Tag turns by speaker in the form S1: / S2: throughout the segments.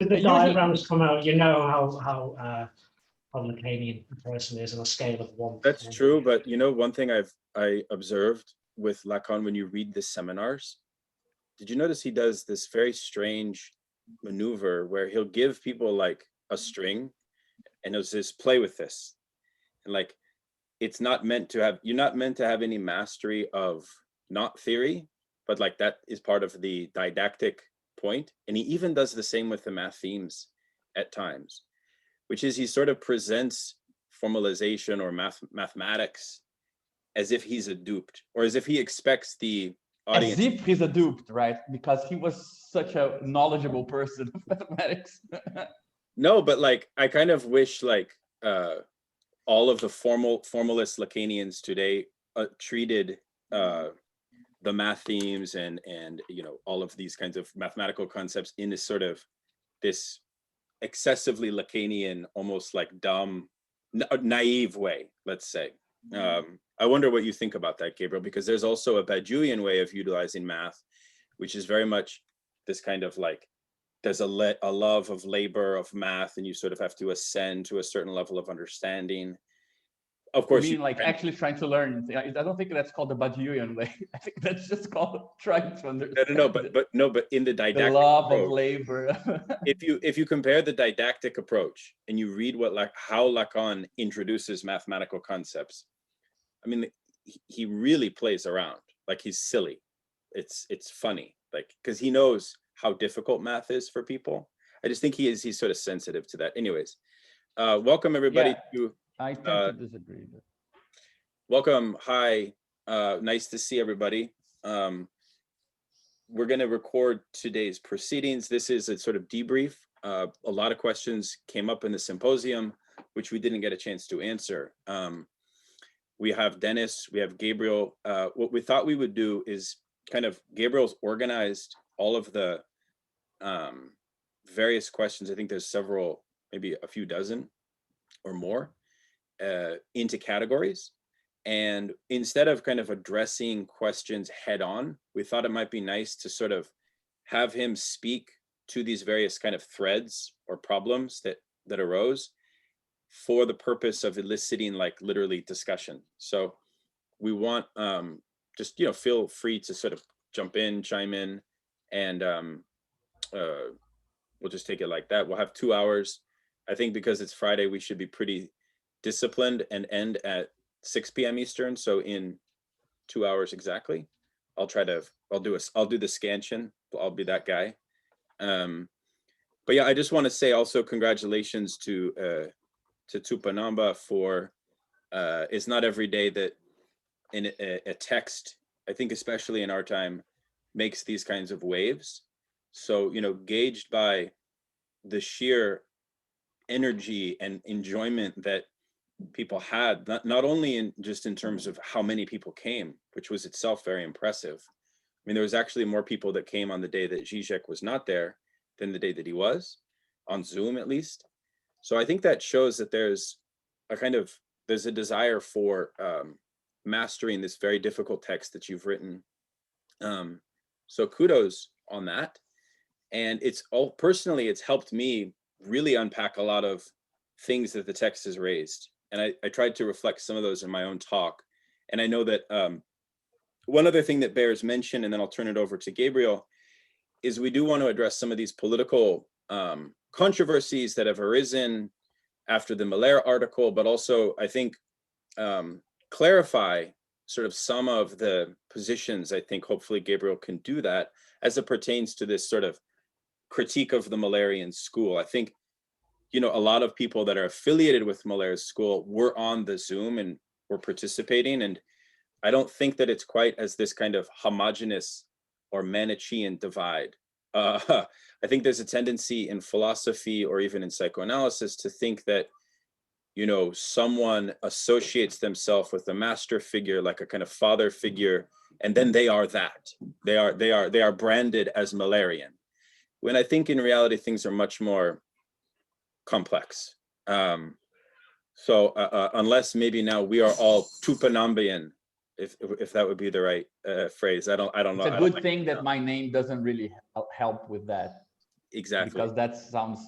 S1: the diagrams come out, you know how Lacanian a person is on a scale of 1 to 10.
S2: That's true, but you know, one thing I observed with Lacan when you read the seminars, did you notice he does this very strange maneuver where he'll give people like a string and he'll just play with this, and like it's not meant to have, you're not meant to have any mastery of not theory, but like that is part of the didactic point. And he even does the same with the math themes at times, which is he sort of presents formalization or mathematics as if he's a duped, or as if he expects the audience.
S3: As if he's a duped, right? Because he was such a knowledgeable person of mathematics.
S2: No, but like I kind of wish like all of the formalist Lacanians today treated the math themes and you know, all of these kinds of mathematical concepts in this sort of this excessively Lacanian, almost like dumb, naive way, let's say. I wonder what you think about that, Gabriel, because there's also a Badiouian way of utilizing math, which is very much this kind of like, there's a love of labor, of math, and you sort of have to ascend to a certain level of understanding. Of course,
S3: you mean like actually trying to learn. I don't think that's called the Badiouian way. I think that's just called trying to understand.
S2: But in the didactic
S3: the love
S2: approach,
S3: of labor.
S2: if you compare the didactic approach and you read how Lacan introduces mathematical concepts, I mean, he really plays around. Like he's silly. It's funny, like because he knows how difficult math is for people. I just think he's sort of sensitive to that. Anyways, welcome everybody to.
S3: I tend to disagree. But...
S2: Welcome. Hi. Nice to see everybody. We're going to record today's proceedings. This is a sort of debrief. A lot of questions came up in the symposium, which we didn't get a chance to answer. We have Dennis, we have Gabriel. What we thought we would do is kind of, Gabriel's organized all of the various questions. I think there's several, maybe a few dozen or more, into categories. And instead of kind of addressing questions head on, we thought it might be nice to sort of have him speak to these various kind of threads or problems that arose for the purpose of eliciting like literally discussion. So we want just, you know, feel free to sort of jump in, chime in, and we'll just take it like that. We'll have 2 hours. I think because it's Friday, we should be pretty disciplined and end at 6 p.m. Eastern. So in 2 hours exactly, I'll do the scansion. I'll be that guy. But yeah, I just want to say also congratulations to Tupinambá for, it's not every day that in a text, I think especially in our time, makes these kinds of waves. So, you know, gauged by the sheer energy and enjoyment that people had, not only in just in terms of how many people came, which was itself very impressive. I mean, there was actually more people that came on the day that Zizek was not there than the day that he was, on Zoom at least. So I think that shows that there's a desire for mastering this very difficult text that you've written. So kudos on that. And personally, it's helped me really unpack a lot of things that the text has raised. And I tried to reflect some of those in my own talk. And I know that one other thing that bears mention, and then I'll turn it over to Gabriel, is we do want to address some of these political controversies that have arisen after the Miller article, but also I think clarify sort of some of the positions. I think hopefully Gabriel can do that as it pertains to this sort of critique of the Millerian school. I think, you know, a lot of people that are affiliated with Miller's school were on the Zoom and were participating. And I don't think that it's quite as this kind of homogeneous or Manichean divide. I think there's a tendency in philosophy or even in psychoanalysis to think that, you know, someone associates themselves with a master figure, like a kind of father figure, and then they are that. They are branded as Millerian. When I think in reality, things are much more complex. So unless maybe now we are all Tupinambian, if that would be the right phrase. I don't know.
S3: It's a good thing that my name doesn't really help with that.
S2: exactly.
S3: Because that sounds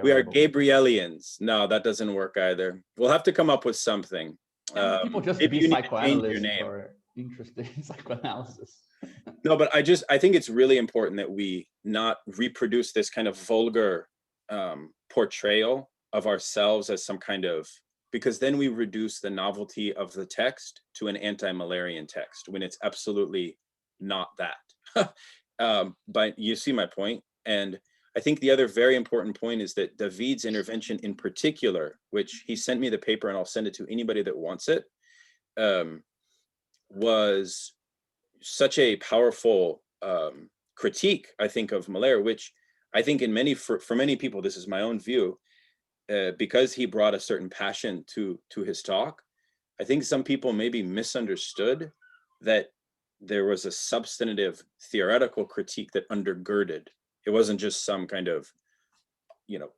S2: We are
S3: terrible.
S2: Gabrielians. No, that doesn't work either. We'll have to come up with something.
S3: Yeah, people just
S2: maybe
S3: be
S2: you need to change your
S3: psychoanalysts
S2: name.
S3: or interested in psychoanalysis.
S2: No, but I think it's really important that we not reproduce this kind of vulgar portrayal of ourselves as some kind of, because then we reduce the novelty of the text to an anti-Malarian text when it's absolutely not that. But you see my point. And I think the other very important point is that David's intervention in particular, which he sent me the paper and I'll send it to anybody that wants it, was such a powerful critique, I think, of Malher, which I think for many people, this is my own view, because he brought a certain passion to his talk. I think some people maybe misunderstood that there was a substantive theoretical critique that undergirded. It wasn't just some kind of,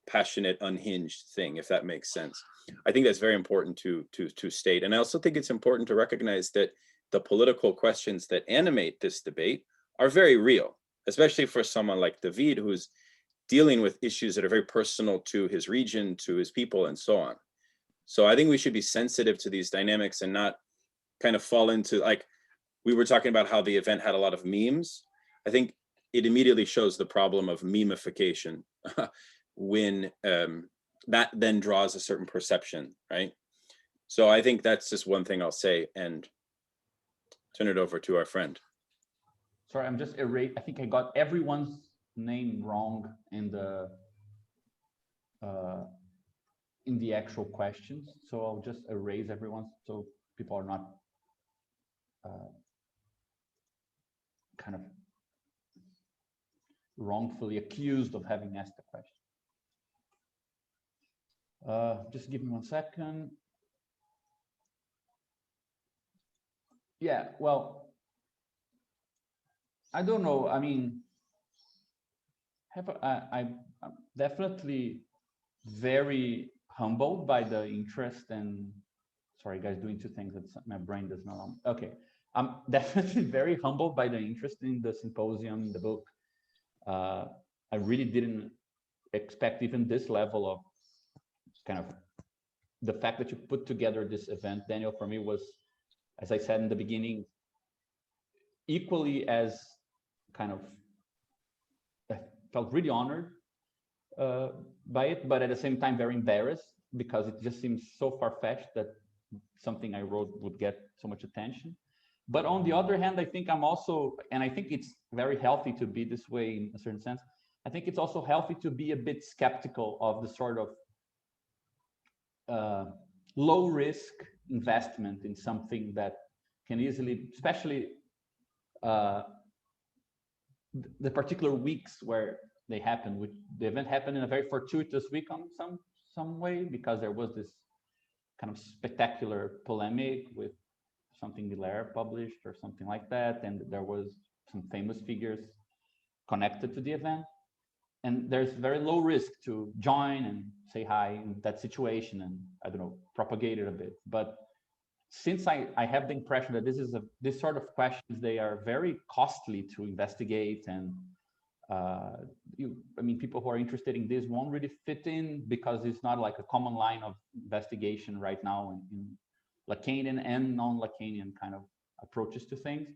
S2: passionate, unhinged thing, if that makes sense. I think that's very important to state. And I also think it's important to recognize that the political questions that animate this debate are very real, especially for someone like David, who's dealing with issues that are very personal to his region, to his people, and so on. So I think we should be sensitive to these dynamics and not kind of fall into, like, we were talking about how the event had a lot of memes. I think it immediately shows the problem of memification when that then draws a certain perception, right? So I think that's just one thing I'll say and turn it over to our friend.
S3: Sorry, I'm just erasing. I think I got everyone's name wrong in the actual questions. So I'll just erase everyone so people are not kind of wrongfully accused of having asked the question. Just give me 1 second. Yeah, well, I don't know. I mean, I'm definitely very humbled by the interest and, sorry guys, doing two things that my brain does not. Okay, I'm definitely very humbled by the interest in the symposium, the book. I really didn't expect even this level of kind of the fact that you put together this event, Daniel, for me was, as I said in the beginning, equally as kind of, I felt really honored by it, but at the same time very embarrassed because it just seems so far-fetched that something I wrote would get so much attention. But on the other hand, I think I'm also, and I think it's very healthy to be this way in a certain sense, I think it's also healthy to be a bit skeptical of the sort of low-risk investment in something that can easily, especially the particular weeks where they happen, which the event happened in a very fortuitous week on some way, because there was this kind of spectacular polemic with something Miller published or something like that, and there was some famous figures connected to the event. And there's very low risk to join and say hi in that situation and, I don't know, propagate it a bit. But since I have the impression that this sort of questions, they are very costly to investigate, and I mean, people who are interested in this won't really fit in because it's not like a common line of investigation right now in Lacanian and non-Lacanian kind of approaches to things.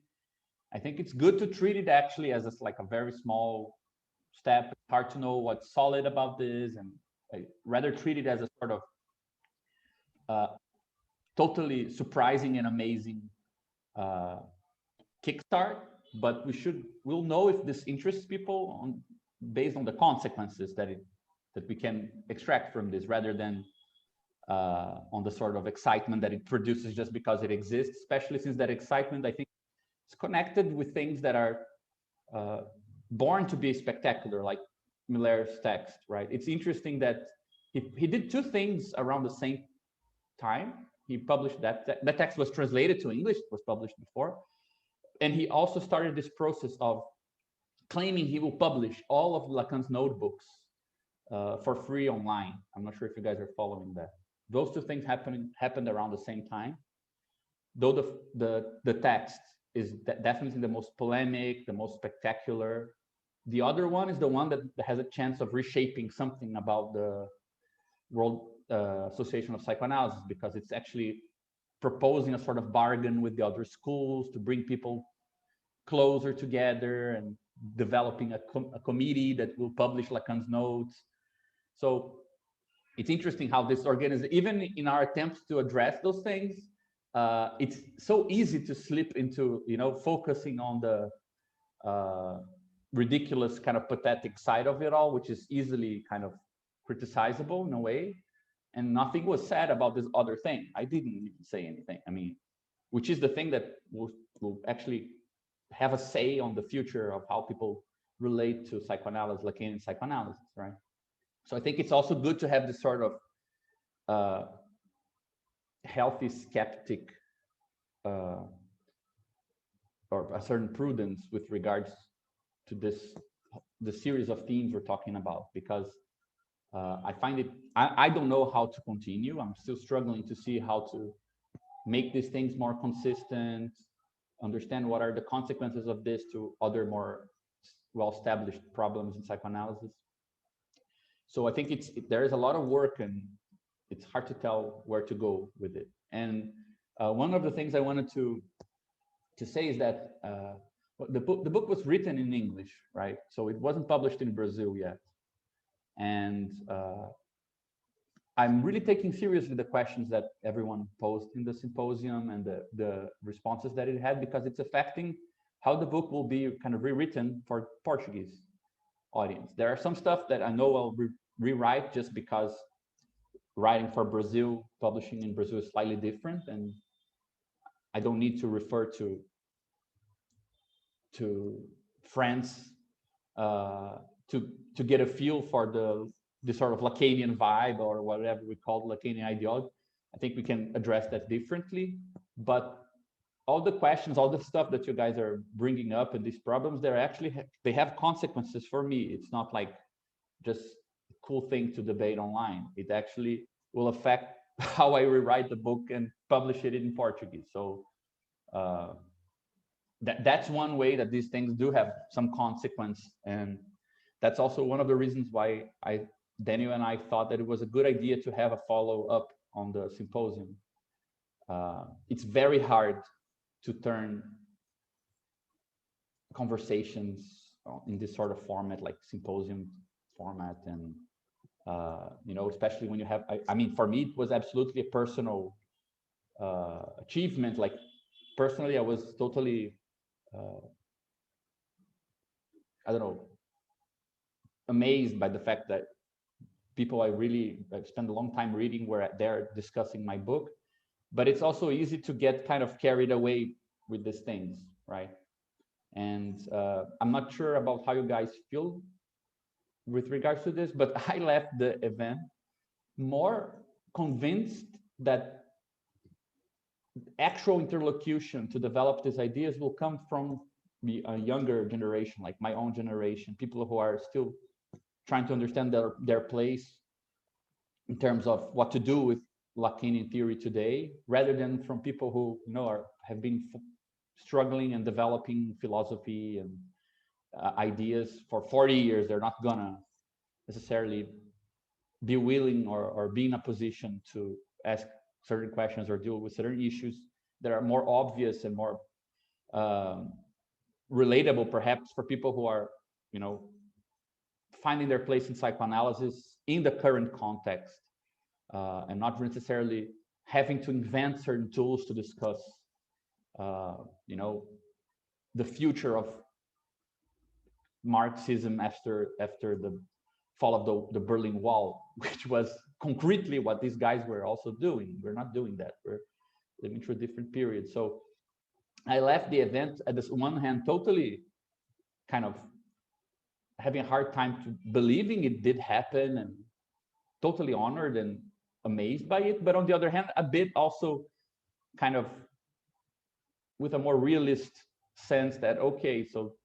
S3: I think it's good to treat it actually as like a very small step. It's hard to know what's solid about this, and I rather treat it as a sort of totally surprising and amazing kickstart. But we'll know if this interests people based on the consequences that we can extract from this, rather than on the sort of excitement that it produces just because it exists, especially since that excitement, I think, is connected with things that are born to be spectacular, like Miller's text, right? It's interesting that he did two things around the same time. He published that text was translated to English, it was published before. And he also started this process of claiming he will publish all of Lacan's notebooks for free online. I'm not sure if you guys are following that. Those two things happened around the same time, though the text is definitely the most polemic, the most spectacular, The other one is the one that has a chance of reshaping something about the World Association of Psychoanalysis, because it's actually proposing a sort of bargain with the other schools to bring people closer together and developing a committee that will publish Lacan's notes. So it's interesting how this organization, even in our attempts to address those things, it's so easy to slip into, focusing on the ridiculous kind of pathetic side of it all, which is easily kind of criticizable in a way. And nothing was said about this other thing. I didn't even say anything. I mean, which is the thing that will actually have a say on the future of how people relate to psychoanalysis, Lacanian psychoanalysis, right? So I think it's also good to have this sort of healthy skeptic or a certain prudence with regards to the series of themes we're talking about, because I find it, I don't know how to continue. I'm still struggling to see how to make these things more consistent, understand what are the consequences of this to other more well-established problems in psychoanalysis. So I think there is a lot of work, and it's hard to tell where to go with it. And one of the things I wanted to say is that the book was written in English, right? So it wasn't published in Brazil yet. And I'm really taking seriously the questions that everyone posed in the symposium and the responses that it had, because it's affecting how the book will be kind of rewritten for Portuguese audience. There are some stuff that I know I'll rewrite just because writing for Brazil, publishing in Brazil is slightly different, and I don't need to refer to France to get a feel for the sort of Lacanian vibe, or whatever we call Lacanian ideology. I think we can address that differently. But all the questions, all the stuff that you guys are bringing up and these problems, they have consequences for me. It's not like just a cool thing to debate online. It actually will affect how I rewrite the book and publish it in Portuguese. So that's one way that these things do have some consequence. And that's also one of the reasons why Daniel and I thought that it was a good idea to have a follow-up on the symposium. It's very hard to turn conversations in this sort of format, like symposium format, and especially when you have, I mean, for me, it was absolutely a personal achievement. Like personally, I was totally, I don't know, amazed by the fact that people I spent a long time reading were there discussing my book. But it's also easy to get kind of carried away with these things, right? And I'm not sure about how you guys feel with regards to this, but I left the event more convinced that actual interlocution to develop these ideas will come from a younger generation, like my own generation, people who are still trying to understand their place in terms of what to do with Lacanian theory today, rather than from people who have been struggling and developing philosophy and ideas for 40 years. They're not gonna necessarily be willing or be in a position to ask certain questions or deal with certain issues that are more obvious and more relatable, perhaps, for people who are, finding their place in psychoanalysis in the current context, and not necessarily having to invent certain tools to discuss, the future of Marxism after the fall of the Berlin Wall, which was concretely what these guys were also doing. We're not doing that. We're living through a different period. So I left the event at this one hand totally kind of having a hard time to believing it did happen, and totally honored and amazed by it. But on the other hand, a bit also kind of with a more realist sense that, okay, so,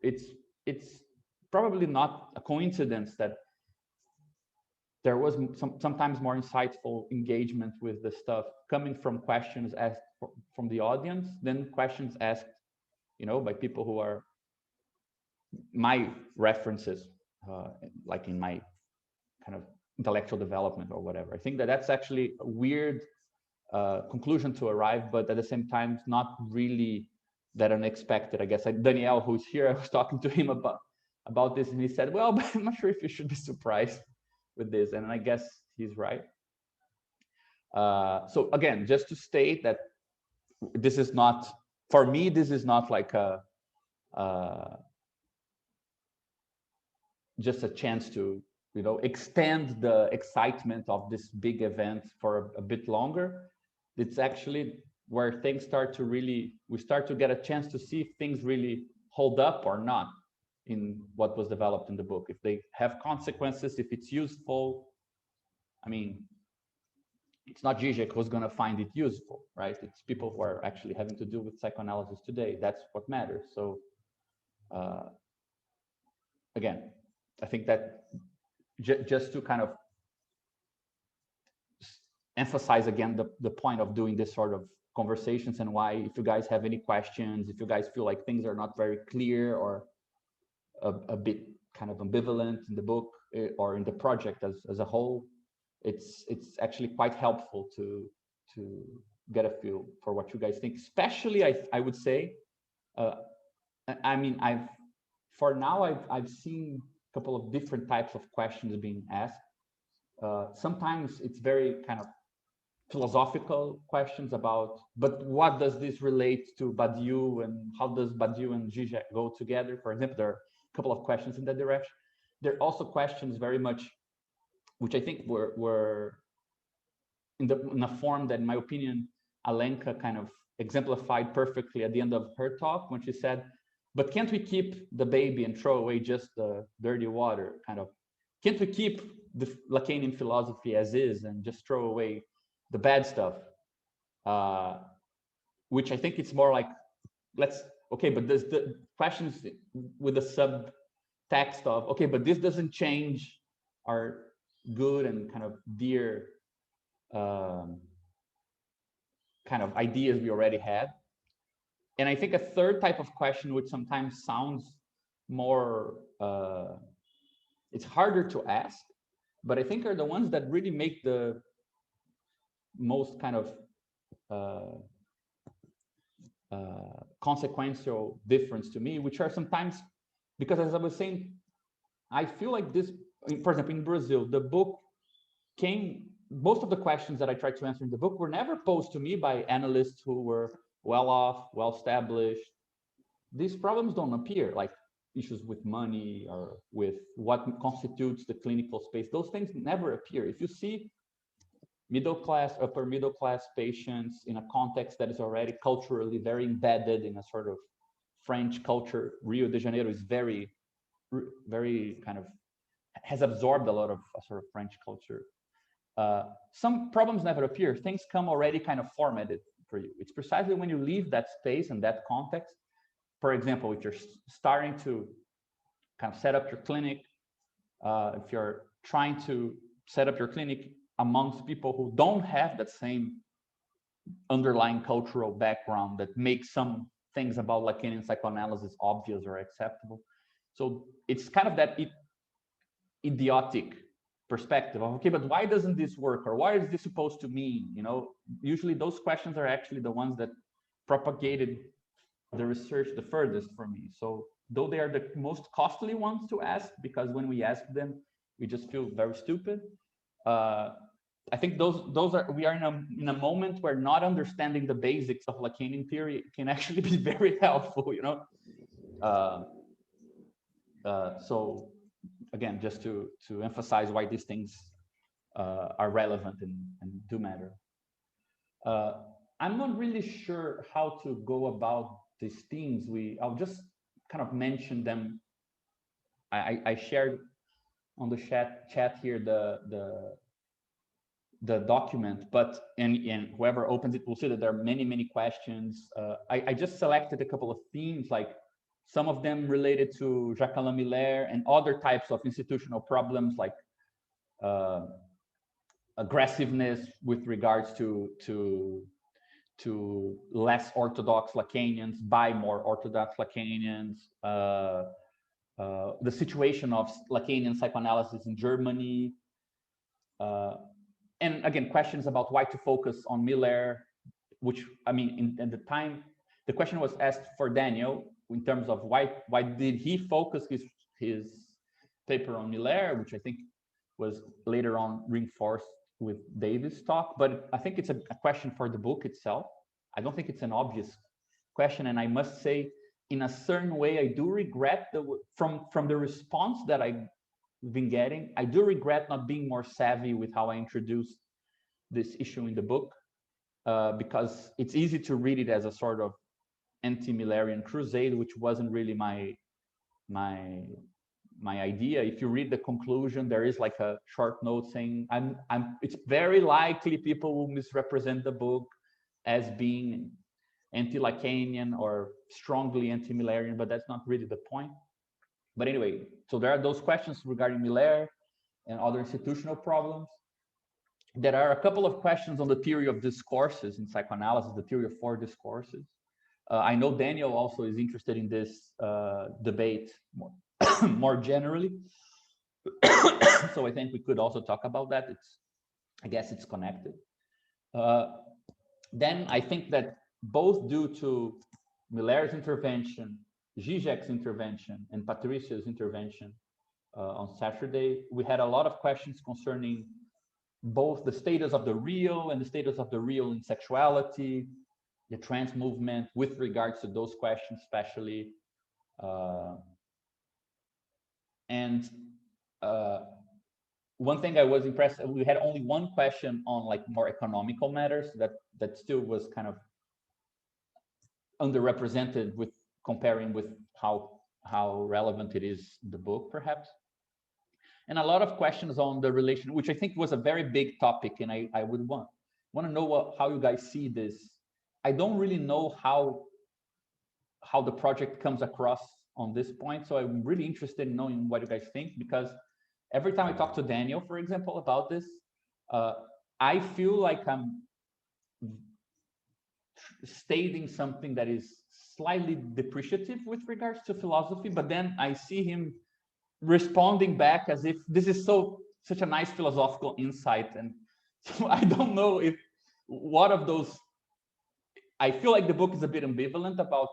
S3: it's probably not a coincidence that there was sometimes more insightful engagement with the stuff coming from questions asked from the audience than questions asked, by people who are my references, like in my kind of intellectual development or whatever. I think that that's actually a weird conclusion to arrive, but at the same time, it's not really that unexpected. I guess Daniel, who's here, I was talking to him about this, and he said, well, but I'm not sure if you should be surprised with this, and I guess he's right. So again, just to state that this is not, for me, this is not like just a chance to, you know, extend the excitement of this big event for a bit longer. It's actually where things start to really, we start to get a chance to see if things really hold up or not in what was developed in the book, if they have consequences, if it's useful. I mean, it's not Zizek who's going to find it useful, right? It's people who are actually having to do with psychoanalysis today. That's what matters. So again, I think that just to kind of emphasize again the point of doing this sort of conversations, and why, if you guys have any questions, if you guys feel like things are not very clear or a bit kind of ambivalent in the book or in the project as a whole, it's actually quite helpful to get a feel for what you guys think. Especially, I would say, I mean, for now I've seen a couple of different types of questions being asked. Sometimes it's very kind of philosophical questions about, but what does this relate to Badiou, and how does Badiou and Zizek go together? For example, there are a couple of questions in that direction. There are also questions very much, which I think were in a form that, in my opinion, Alenka kind of exemplified perfectly at the end of her talk, when she said, but can't we keep the baby and throw away just the dirty water? Kind of, can't we keep the Lacanian philosophy as is and just throw away the bad stuff? Which I think it's more like, okay, but there's the questions with the subtext of, okay, but this doesn't change our good and kind of dear kind of ideas we already had. And I think a third type of question, which sometimes sounds more, it's harder to ask, but I think are the ones that really make the most kind of consequential difference to me, which are sometimes, because as I was saying, I feel like this, for example, in Brazil, the book came, most of the questions that I tried to answer in the book were never posed to me by analysts who were well off, well established. These problems don't appear, like issues with money or with what constitutes the clinical space. Those things never appear. If you see middle class, upper middle class patients in a context that is already culturally very embedded in a sort of French culture, Rio de Janeiro is very, very kind of, has absorbed a lot of sort of French culture. Some problems never appear. Things come already kind of formatted for you. It's precisely when you leave that space and that context. For example, if you're starting to kind of set up your clinic, if you're trying to set up your clinic amongst people who don't have that same underlying cultural background that makes some things about Lacanian psychoanalysis obvious or acceptable. So it's kind of that idiotic perspective of, okay, but why doesn't this work, or what is this supposed to mean? You know, usually those questions are actually the ones that propagated the research the furthest for me. So though they are the most costly ones to ask, because when we ask them we just feel very stupid, I think those are, we are in a moment where not understanding the basics of Lacanian theory can actually be very helpful, you know. So again, just to emphasize why these things are relevant and do matter. I'm not really sure how to go about these themes. I'll just kind of mention them. I shared on the chat here the document, but and whoever opens it will see that there are many questions. I just selected a couple of themes, like some of them related to Jacques-Alain Miller and other types of institutional problems, like aggressiveness with regards to less orthodox Lacanians by more orthodox Lacanians, the situation of Lacanian psychoanalysis in Germany, and again, questions about why to focus on Miller, which, I mean, in the time, the question was asked for Daniel in terms of why did he focus his paper on Miller, which I think was later on reinforced with Davis' talk, but I think it's a question for the book itself. I don't think it's an obvious question, and I must say, in a certain way, I do regret from the response that I've been getting, I do regret not being more savvy with how I introduced this issue in the book, because it's easy to read it as a sort of anti-Millerian crusade, which wasn't really my idea. If you read the conclusion, there is like a short note saying, it's very likely people will misrepresent the book as being anti-Lacanian or strongly anti-Millerian, but that's not really the point. But anyway, so there are those questions regarding Miller and other institutional problems. There are a couple of questions on the theory of discourses in psychoanalysis, the theory of four discourses. I know Daniel also is interested in this debate more generally. So I think we could also talk about that. I guess it's connected. Then I think that both due to Miller's intervention, Zizek's intervention, and Patricia's intervention on Saturday, we had a lot of questions concerning both the status of the real and the status of the real in sexuality, the trans movement with regards to those questions, especially. One thing I was impressed, we had only one question on like more economical matters that still was kind of underrepresented with comparing with how relevant it is in the book, perhaps. And a lot of questions on the relation, which I think was a very big topic, and I would want to know how you guys see this. I don't really know how the project comes across on this point, so I'm really interested in knowing what you guys think, because every time I talk to Daniel, for example, about this, I feel like I'm stating something that is slightly depreciative with regards to philosophy, but then I see him responding back as if this is such a nice philosophical insight. And so I don't know if what of those, I feel like the book is a bit ambivalent about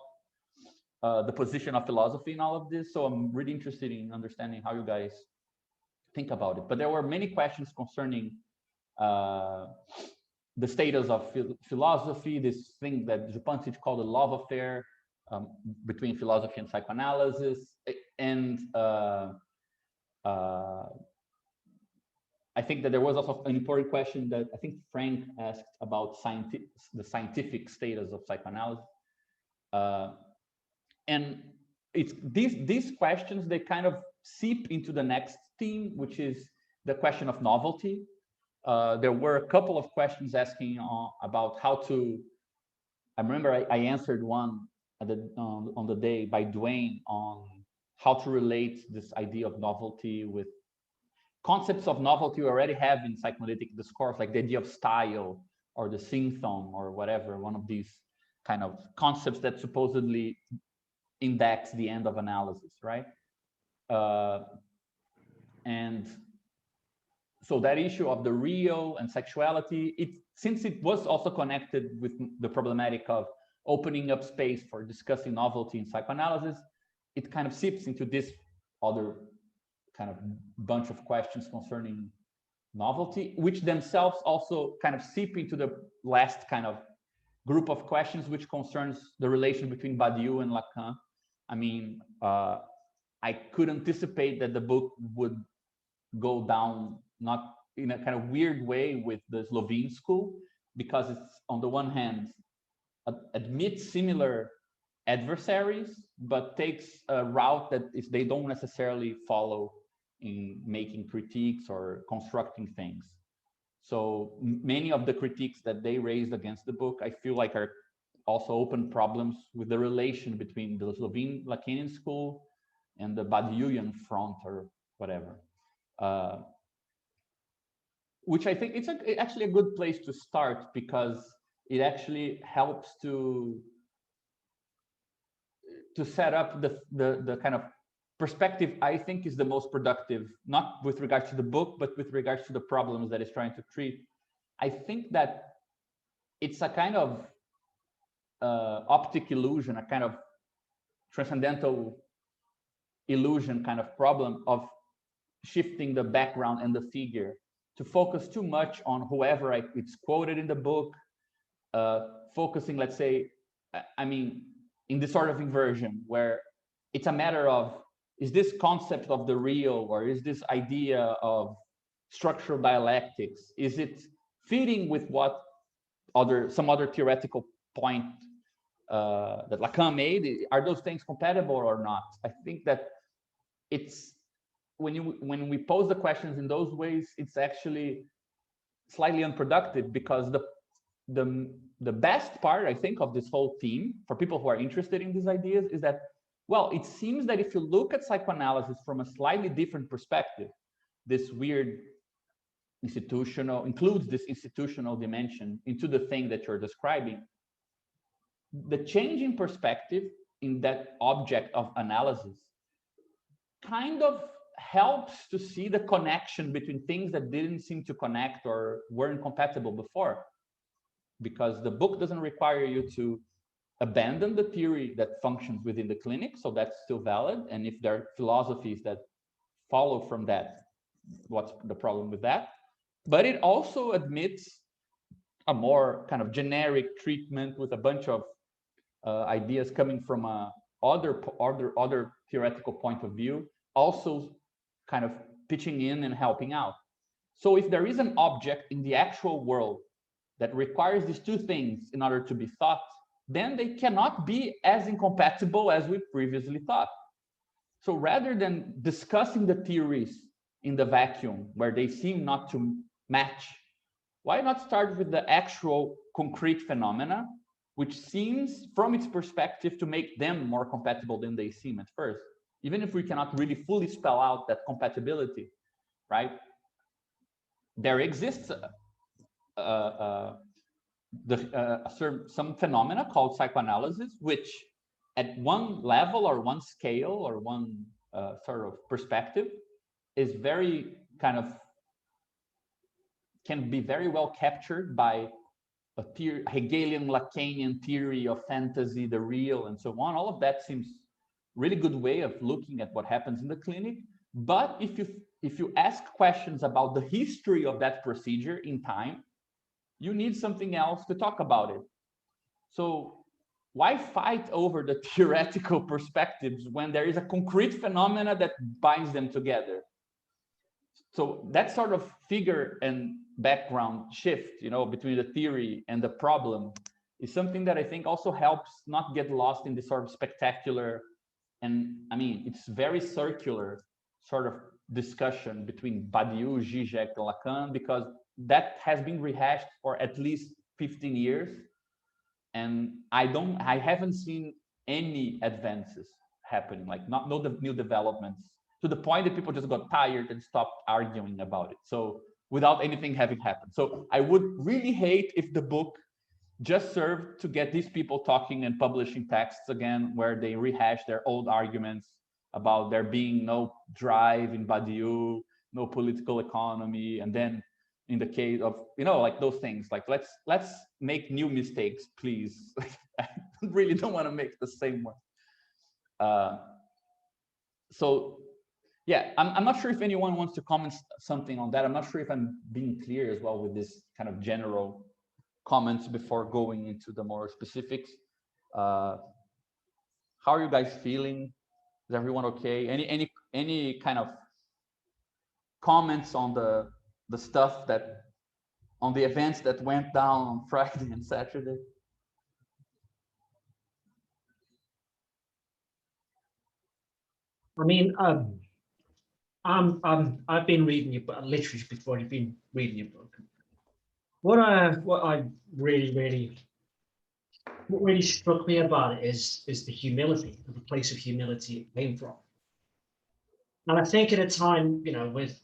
S3: the position of philosophy in all of this. So I'm really interested in understanding how you guys think about it. But there were many questions concerning the status of philosophy, this thing that Jupancic called the love affair between philosophy and psychoanalysis. And I think that there was also an important question that I think Frank asked about the scientific status of psychoanalysis. And it's these questions, they kind of seep into the next theme, which is the question of novelty. There were a couple of questions asking about how to, I remember I answered one on the day by Dwayne on how to relate this idea of novelty with concepts of novelty we already have in psychoanalytic discourse, like the idea of style or the symptom or whatever, one of these kind of concepts that supposedly index the end of analysis, right? And so that issue of the real and sexuality, since it was also connected with the problematic of opening up space for discussing novelty in psychoanalysis, it kind of seeps into this other kind of bunch of questions concerning novelty, which themselves also kind of seep into the last kind of group of questions, which concerns the relation between Badiou and Lacan. I mean, I could anticipate that the book would go down not in a kind of weird way with the Slovene school, because it's on the one hand admits similar adversaries, but takes a route that they don't necessarily follow in making critiques or constructing things. So many of the critiques that they raised against the book, I feel like are also open problems with the relation between the Slovene Lacanian school and the Badiouian front or whatever. Which I think it's actually a good place to start, because it actually helps to set up the kind of perspective, I think, is the most productive, not with regards to the book, but with regards to the problems that it's trying to treat. I think that it's a kind of optic illusion, a kind of transcendental illusion kind of problem of shifting the background and the figure to focus too much on whoever it's quoted in the book, focusing, let's say, I mean, in this sort of inversion where it's a matter of, is this concept of the real, or is this idea of structural dialectics, is it fitting with what some other theoretical point that Lacan made? Are those things compatible or not? I think that it's when we pose the questions in those ways, it's actually slightly unproductive, because the best part, I think, of this whole theme for people who are interested in these ideas is that, well, it seems that if you look at psychoanalysis from a slightly different perspective, this weird includes this institutional dimension into the thing that you're describing, the change in perspective in that object of analysis kind of helps to see the connection between things that didn't seem to connect or weren't compatible before. Because the book doesn't require you to abandon the theory that functions within the clinic, so that's still valid. And if there are philosophies that follow from that, what's the problem with that? But it also admits a more kind of generic treatment with a bunch of ideas coming from other theoretical point of view, also kind of pitching in and helping out. So if there is an object in the actual world that requires these two things in order to be thought, then they cannot be as incompatible as we previously thought. So rather than discussing the theories in the vacuum where they seem not to match, why not start with the actual concrete phenomena, which seems from its perspective to make them more compatible than they seem at first, even if we cannot really fully spell out that compatibility, right? There exists some phenomena called psychoanalysis, which at one level or one scale or one sort of perspective is very kind of, can be very well captured by a Hegelian Lacanian theory of fantasy, the real, and so on. All of that seems really good way of looking at what happens in the clinic. But if you ask questions about the history of that procedure in time, you need something else to talk about it. So why fight over the theoretical perspectives when there is a concrete phenomena that binds them together? So that sort of figure and background shift, you know, between the theory and the problem is something that I think also helps not get lost in this sort of spectacular, and I mean, it's very circular sort of discussion between Badiou, Zizek, and Lacan, because that has been rehashed for at least 15 years. And I haven't seen any advances happening, like no new developments, to the point that people just got tired and stopped arguing about it. So without anything having happened. So I would really hate if the book just served to get these people talking and publishing texts again, where they rehash their old arguments about there being no drive in Badiou, no political economy, and then in the case of, you know, like those things, like let's make new mistakes, please. I really don't want to make the same one. So yeah, I'm not sure if anyone wants to comment something on that. I'm not sure if I'm being clear as well with this kind of general comments before going into the more specifics. How are you guys feeling? Is everyone okay? Any kind of comments on the stuff that, on the events that went down on Friday and Saturday?
S1: I mean, I've been reading your book, literally before you've been reading your book. What really struck me about it is the humility, the place of humility it came from. And I think at a time, you know, with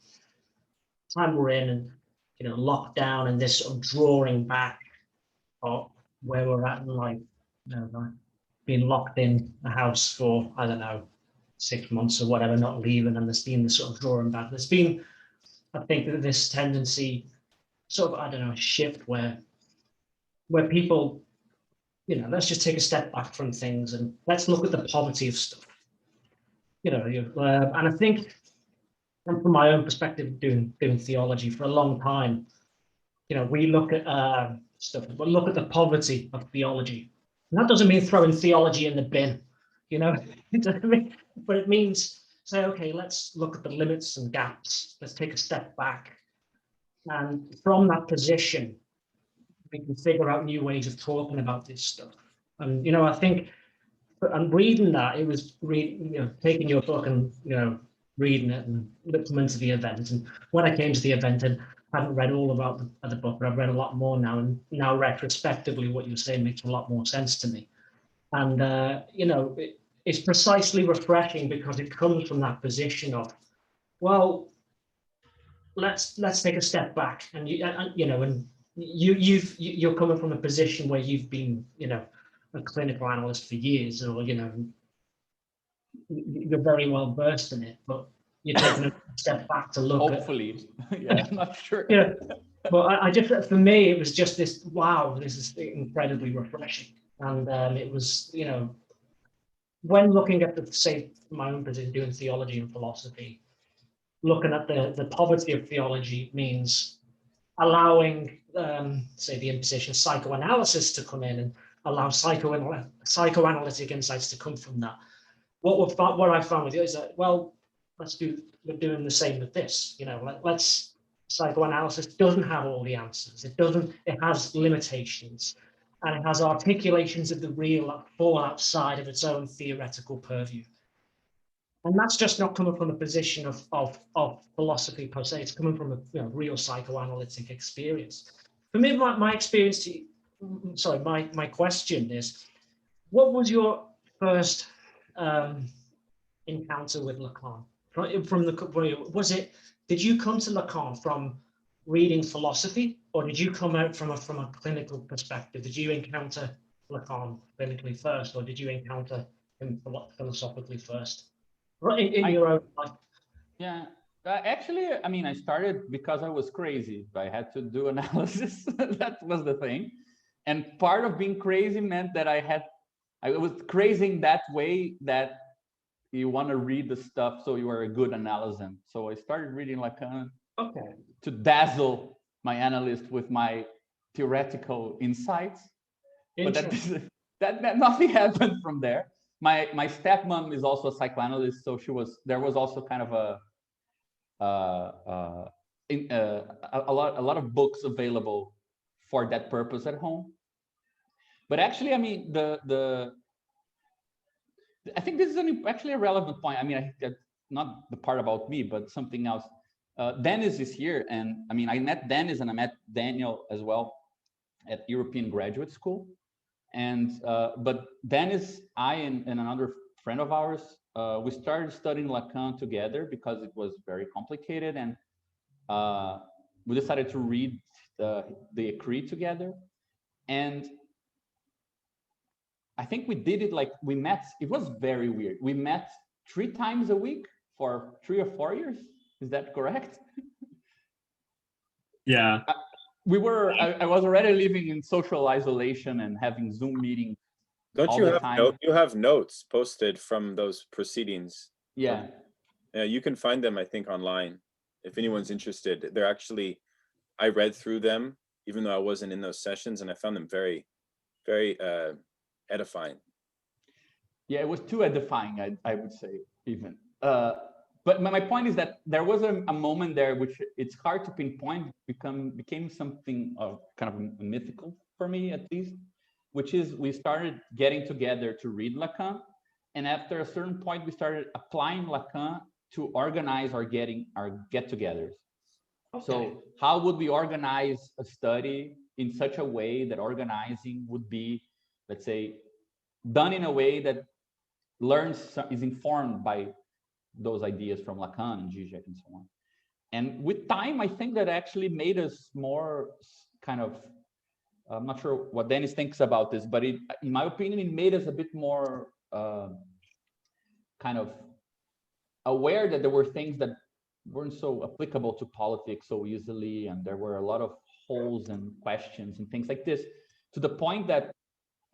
S1: time we're in, and you know, lockdown and this sort of drawing back of where we're at in life, you know, like being locked in a house for, I don't know, 6 months or whatever, not leaving, and there's been this sort of drawing back. There's been, I think, that this tendency, sort of, I don't know, shift where people, let's just take a step back from things and let's look at the poverty of stuff. And I think, from my own perspective, doing theology for a long time, we look at stuff, but look at the poverty of theology. And that doesn't mean throwing theology in the bin, but it means say, okay, let's look at the limits and gaps. Let's take a step back. And from that position, we can figure out new ways of talking about this stuff. And, I think, I'm reading that, it was taking your book and, reading it and coming to the event. And when I came to the event, and I hadn't read all about the book, but I've read a lot more now. And now retrospectively, what you were saying makes a lot more sense to me. And, it's precisely refreshing because it comes from that position of, well, let's take a step back. And, you're coming from a position where you've been, a clinical analyst for years, or, you're very well versed in it, but you're taking a step back to look
S3: hopefully. Yeah, I'm not sure.
S1: But I just, for me, it was just this, wow, this is incredibly refreshing. And it was, when looking at say, my own position, doing theology and philosophy, looking at the poverty of theology means allowing, say, the imposition psychoanalysis to come in and allow psychoanalytic insights to come from that. What I found with you is that, well, we're doing the same with this. Psychoanalysis doesn't have all the answers. It has limitations, and it has articulations of the real that fall outside of its own theoretical purview. And that's just not coming from a position of philosophy per se. It's coming from a real psychoanalytic experience. For me, my experience, my question is, what was your first encounter with Lacan? Did you come to Lacan from reading philosophy, or did you come out from a clinical perspective? Did you encounter Lacan clinically first, or did you encounter him philosophically first? In your own life?
S3: Yeah, actually, I started because I was crazy. I had to do analysis. That was the thing. And part of being crazy meant that I was crazy in that way that you want to read the stuff so you are a good analysant. So I started reading Lacan to dazzle my analyst with my theoretical insights. But that nothing happened from there. My stepmom is also a psychoanalyst, so there was also kind of a lot of books available for that purpose at home. But actually, I think this is actually a relevant point. I think that's not the part about me, but something else. Dennis is here, and I met Dennis and I met Daniel as well at European Graduate School. And but Dennis, I and another friend of ours, we started studying Lacan together because it was very complicated, and we decided to read the Écrit together. And I think we did it like we met. It was very weird. We met 3 times a week for 3 or 4 years. Is that correct?
S4: Yeah.
S3: I was already living in social isolation and having Zoom meetings.
S2: Don't you have notes posted from those proceedings?
S3: Yeah.
S2: Yeah, you can find them, I think, online if anyone's interested. They're actually, I read through them even though I wasn't in those sessions, and I found them very, very edifying.
S3: Yeah, it was too edifying, I would say, even. But my point is that there was a moment there which it's hard to pinpoint, became something of kind of mythical for me, at least, which is we started getting together to read Lacan. And after a certain point, we started applying Lacan to organize our get-togethers. Okay. So how would we organize a study in such a way that organizing would be, let's say, done in a way that is informed by those ideas from Lacan and Zizek and so on. And with time, I think that actually made us more kind of, I'm not sure what Dennis thinks about this, but in my opinion, it made us a bit more kind of aware that there were things that weren't so applicable to politics so easily, and there were a lot of holes and questions and things like this, to the point that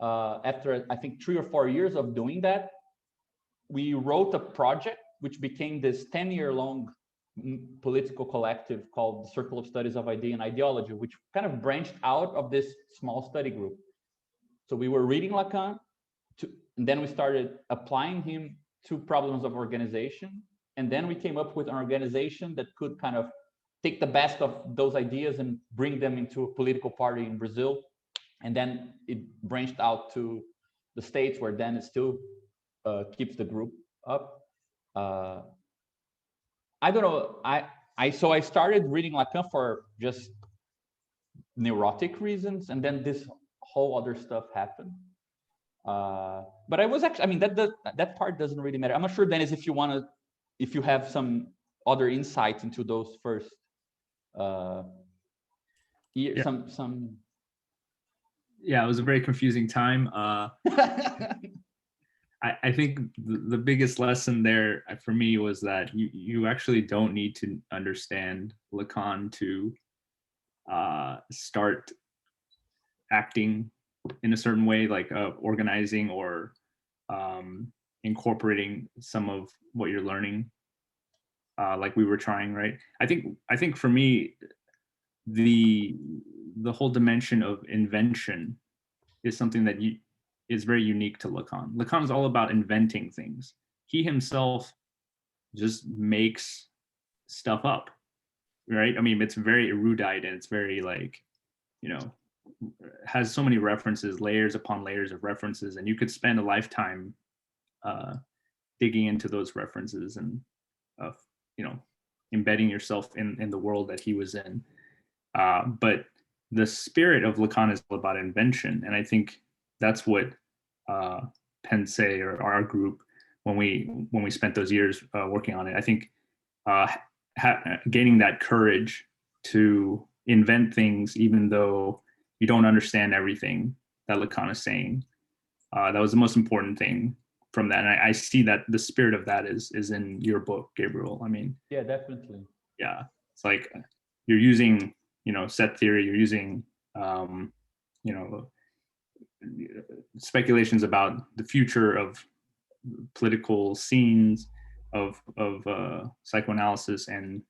S3: after I think 3 or 4 years of doing that, we wrote a project which became this 10-year-long political collective called the Circle of Studies of Idea and Ideology, which kind of branched out of this small study group. So we were reading Lacan, and then we started applying him to problems of organization. And then we came up with an organization that could kind of take the best of those ideas and bring them into a political party in Brazil. And then it branched out to the States, where then it still keeps the group up. I don't know. So I started reading Lacan for just neurotic reasons, and then this whole other stuff happened. But I was actually, I mean, that part doesn't really matter. I'm not sure, Dennis, if you have some other insights into those first
S4: Yeah.
S3: some.
S4: Yeah, it was a very confusing time. I think the biggest lesson there for me was that you actually don't need to understand Lacan to start acting in a certain way, like organizing or incorporating some of what you're learning, like we were trying, right? I think for me, the whole dimension of invention is something that is very unique to Lacan. Lacan is all about inventing things. He himself just makes stuff up, right? I mean, it's very erudite and it's very like, has so many references, layers upon layers of references, and you could spend a lifetime digging into those references and embedding yourself in the world that he was in. But the spirit of Lacan is all about invention, and I think that's what Pense or our group, when we spent those years working on it, I think gaining that courage to invent things even though you don't understand everything that Lacan is saying, that was the most important thing from that. And I see that the spirit of that is in your book, Gabriel. I mean,
S3: yeah, definitely.
S4: Yeah, it's like you're using set theory, you're using speculations about the future of political scenes of psychoanalysis, and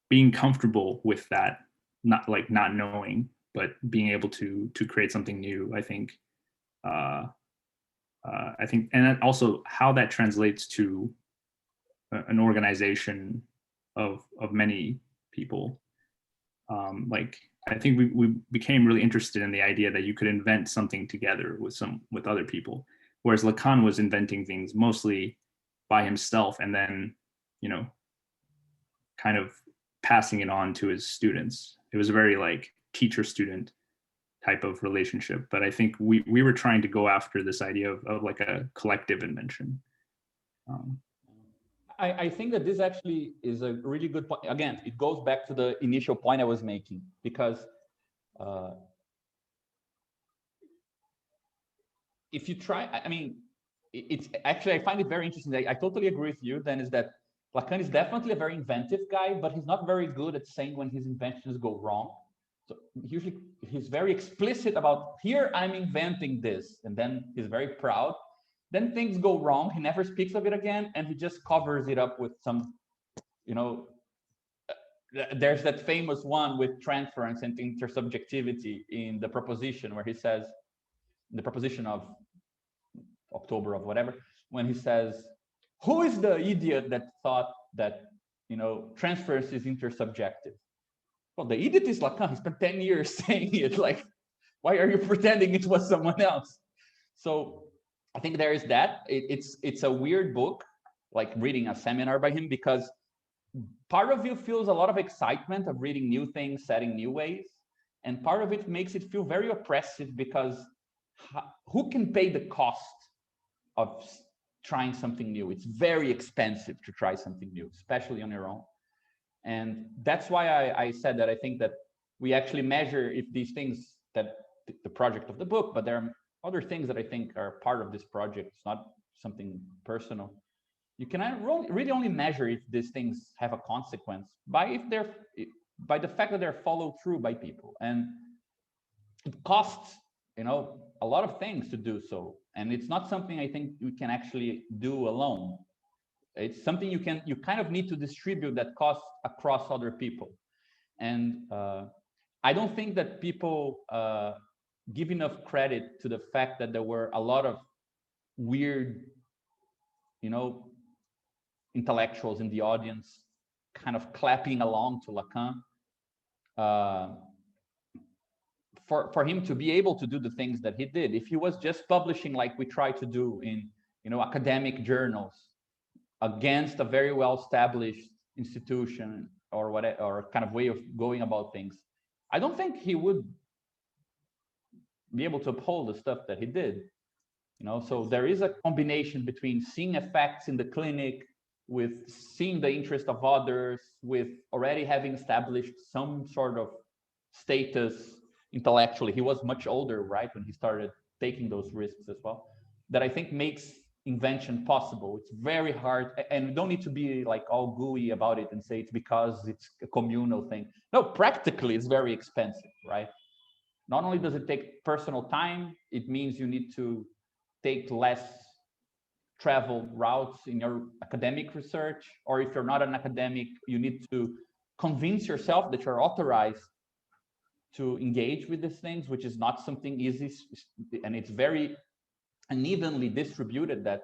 S4: being comfortable with that, not knowing, but being able to create something new. I think, and then also how that translates to an organization of many people. I think we became really interested in the idea that you could invent something together with other people, whereas Lacan was inventing things mostly by himself, and then kind of passing it on to his students. It was a very like teacher-student type of relationship. But I think we were trying to go after this idea of like a collective invention.
S3: I think that this actually is a really good point. Again, it goes back to the initial point I was making, because if you try, I mean, it's actually, I find it very interesting. I totally agree with you, then, is that Lacan is definitely a very inventive guy, but he's not very good at saying when his inventions go wrong. So usually he's very explicit about, here I'm inventing this, and then he's very proud. Then things go wrong, he never speaks of it again, and he just covers it up with some, there's that famous one with transference and intersubjectivity in the proposition, where he says, the proposition of October of whatever, when he says, who is the idiot that thought that, transference is intersubjective? Well, the idiot is Lacan. He spent 10 years saying it. Like, why are you pretending it was someone else? So I think there is that. It's a weird book, like reading a seminar by him, because part of you feels a lot of excitement of reading new things, setting new ways, and part of it makes it feel very oppressive, because who can pay the cost of trying something new? It's very expensive to try something new, especially on your own. And that's why I said that I think that we actually measure if these things, that the project of the book, but there are other things that I think are part of this project, it's not something personal, you can really only measure if these things have a consequence by the fact that they're followed through by people. And it costs, you know, a lot of things to do so. And it's not something I think we can actually do alone. It's something you kind of need to distribute that cost across other people. And I don't think that people give enough credit to the fact that there were a lot of weird, you know, intellectuals in the audience kind of clapping along to Lacan. For him to be able to do the things that he did, if he was just publishing like we try to do in, you know, academic journals against a very well-established institution or whatever, or kind of way of going about things, I don't think he would be able to uphold the stuff that he did. You know, so there is a combination between seeing effects in the clinic, with seeing the interest of others, with already having established some sort of status intellectually. He was much older, right, when he started taking those risks as well, that I think makes invention possible. It's very hard, and we don't need to be like all gooey about it and say it's because it's a communal thing. No, practically it's very expensive, right? Not only does it take personal time, it means you need to take less travel routes in your academic research, or if you're not an academic, you need to convince yourself that you're authorized to engage with these things, which is not something easy, and it's very unevenly distributed, that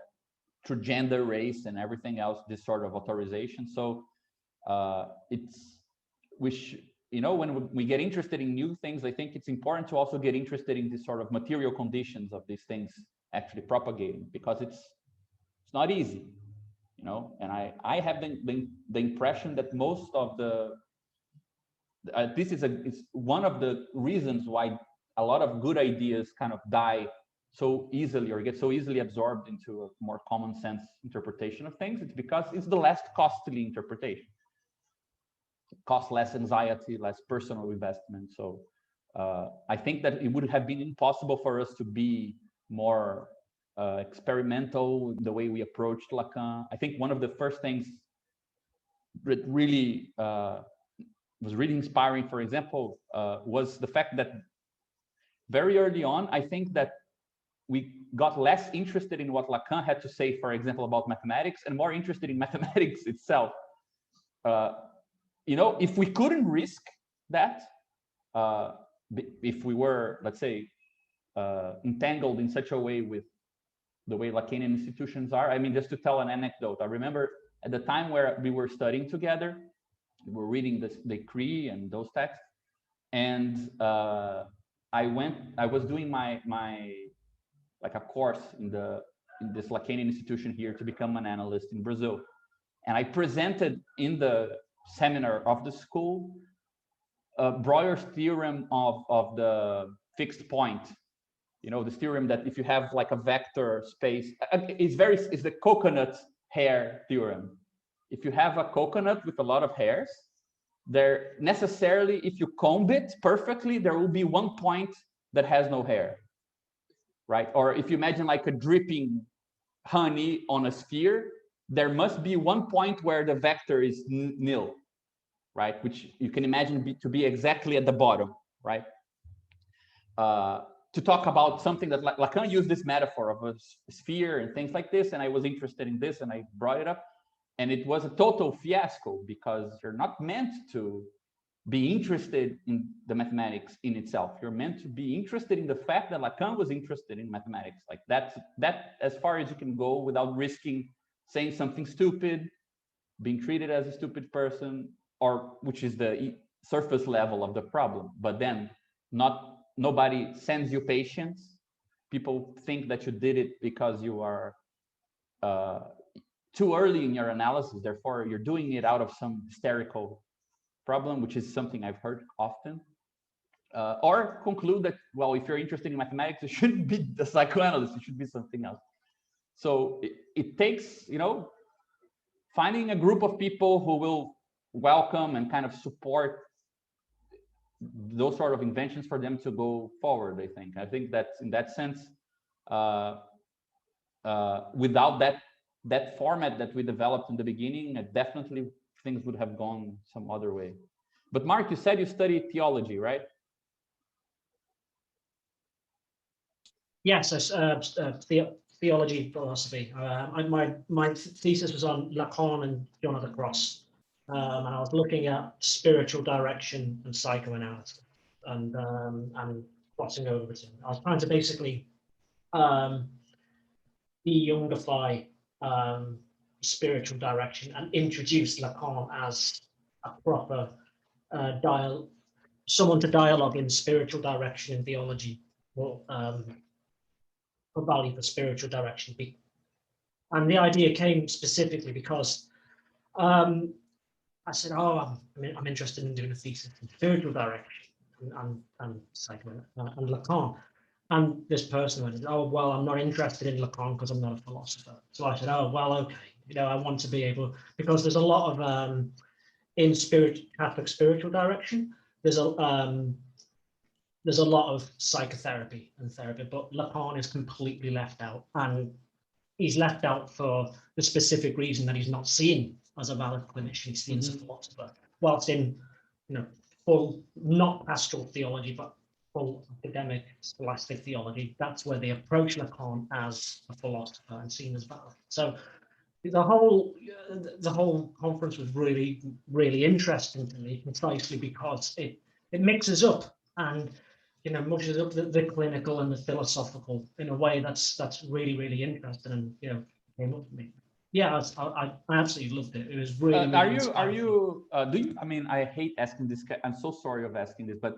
S3: through gender, race, and everything else, this sort of authorization. So you know, when we get interested in new things, I think it's important to also get interested in the sort of material conditions of these things actually propagating, because it's not easy, you know. And I have the impression that most of the it's one of the reasons why a lot of good ideas kind of die so easily or get so easily absorbed into a more common sense interpretation of things. It's because it's the less costly interpretation. It costs less anxiety, less personal investment. So I think that it would have been impossible for us to be more experimental in the way we approached Lacan. I think one of the first things that really was really inspiring, for example, was the fact that very early on, I think that we got less interested in what Lacan had to say, for example, about mathematics, and more interested in mathematics itself. You know, if we couldn't risk that, if we were, let's say, entangled in such a way with the way Lacanian institutions are. I mean, just to tell an anecdote, I remember at the time where we were studying together, we were reading the Decree and those texts, and I was doing my like a course in this Lacanian institution here to become an analyst in Brazil, and I presented in the seminar of the school Breuer's theorem of the fixed point. You know, this theorem that if you have like a vector space, it's the coconut hair theorem. If you have a coconut with a lot of hairs, there necessarily, if you comb it perfectly, there will be one point that has no hair, right? Or if you imagine like a dripping honey on a sphere, there must be one point where the vector is nil, right? Which you can imagine to be exactly at the bottom, right? To talk about something that Lacan used this metaphor of a sphere and things like this, and I was interested in this and I brought it up, and it was a total fiasco because you're not meant to be interested in the mathematics in itself. You're meant to be interested in the fact that Lacan was interested in mathematics. Like that as far as you can go without risking saying something stupid, being treated as a stupid person, or which is the surface level of the problem. But then nobody sends you patients. People think that you did it because you are too early in your analysis. Therefore, you're doing it out of some hysterical problem, which is something I've heard often. Or conclude that, well, if you're interested in mathematics, it shouldn't be the psychoanalyst, it should be something else. So it takes, you know, finding a group of people who will welcome and kind of support those sort of inventions for them to go forward. I think that in that sense, without that that format that we developed in the beginning, definitely things would have gone some other way. But Mark, you said you studied theology, right?
S1: Yes, theology, philosophy. My thesis was on Lacan and John of the Cross, and I was looking at spiritual direction and psychoanalysis, and crossing over to. I was trying to basically de-youngify spiritual direction and introduce Lacan as a proper someone to dialogue in spiritual direction in theology. Well, for value for spiritual direction. And the idea came specifically because I said, oh, I'm interested in doing a thesis in spiritual direction and psychoanalysis and Lacan. And this person went, oh, well, I'm not interested in Lacan because I'm not a philosopher. So I said, oh, well, okay, I want to be able, because there's a lot of, in Catholic spiritual direction, there's a lot of psychotherapy and therapy, but Lacan is completely left out, and he's left out for the specific reason that he's not seen as a valid clinician, he's seen as a philosopher, whilst in, full, not pastoral theology, but full academic scholastic theology, that's where they approach Lacan as a philosopher and seen as valid. So the whole conference was really, really interesting to me, precisely because it mixes up and mushes up the clinical and the philosophical in a way that's really, really interesting, and came up for me. Yeah, I absolutely loved it. It was really.
S3: Do you? I mean, I hate asking this. I'm so sorry of asking this, but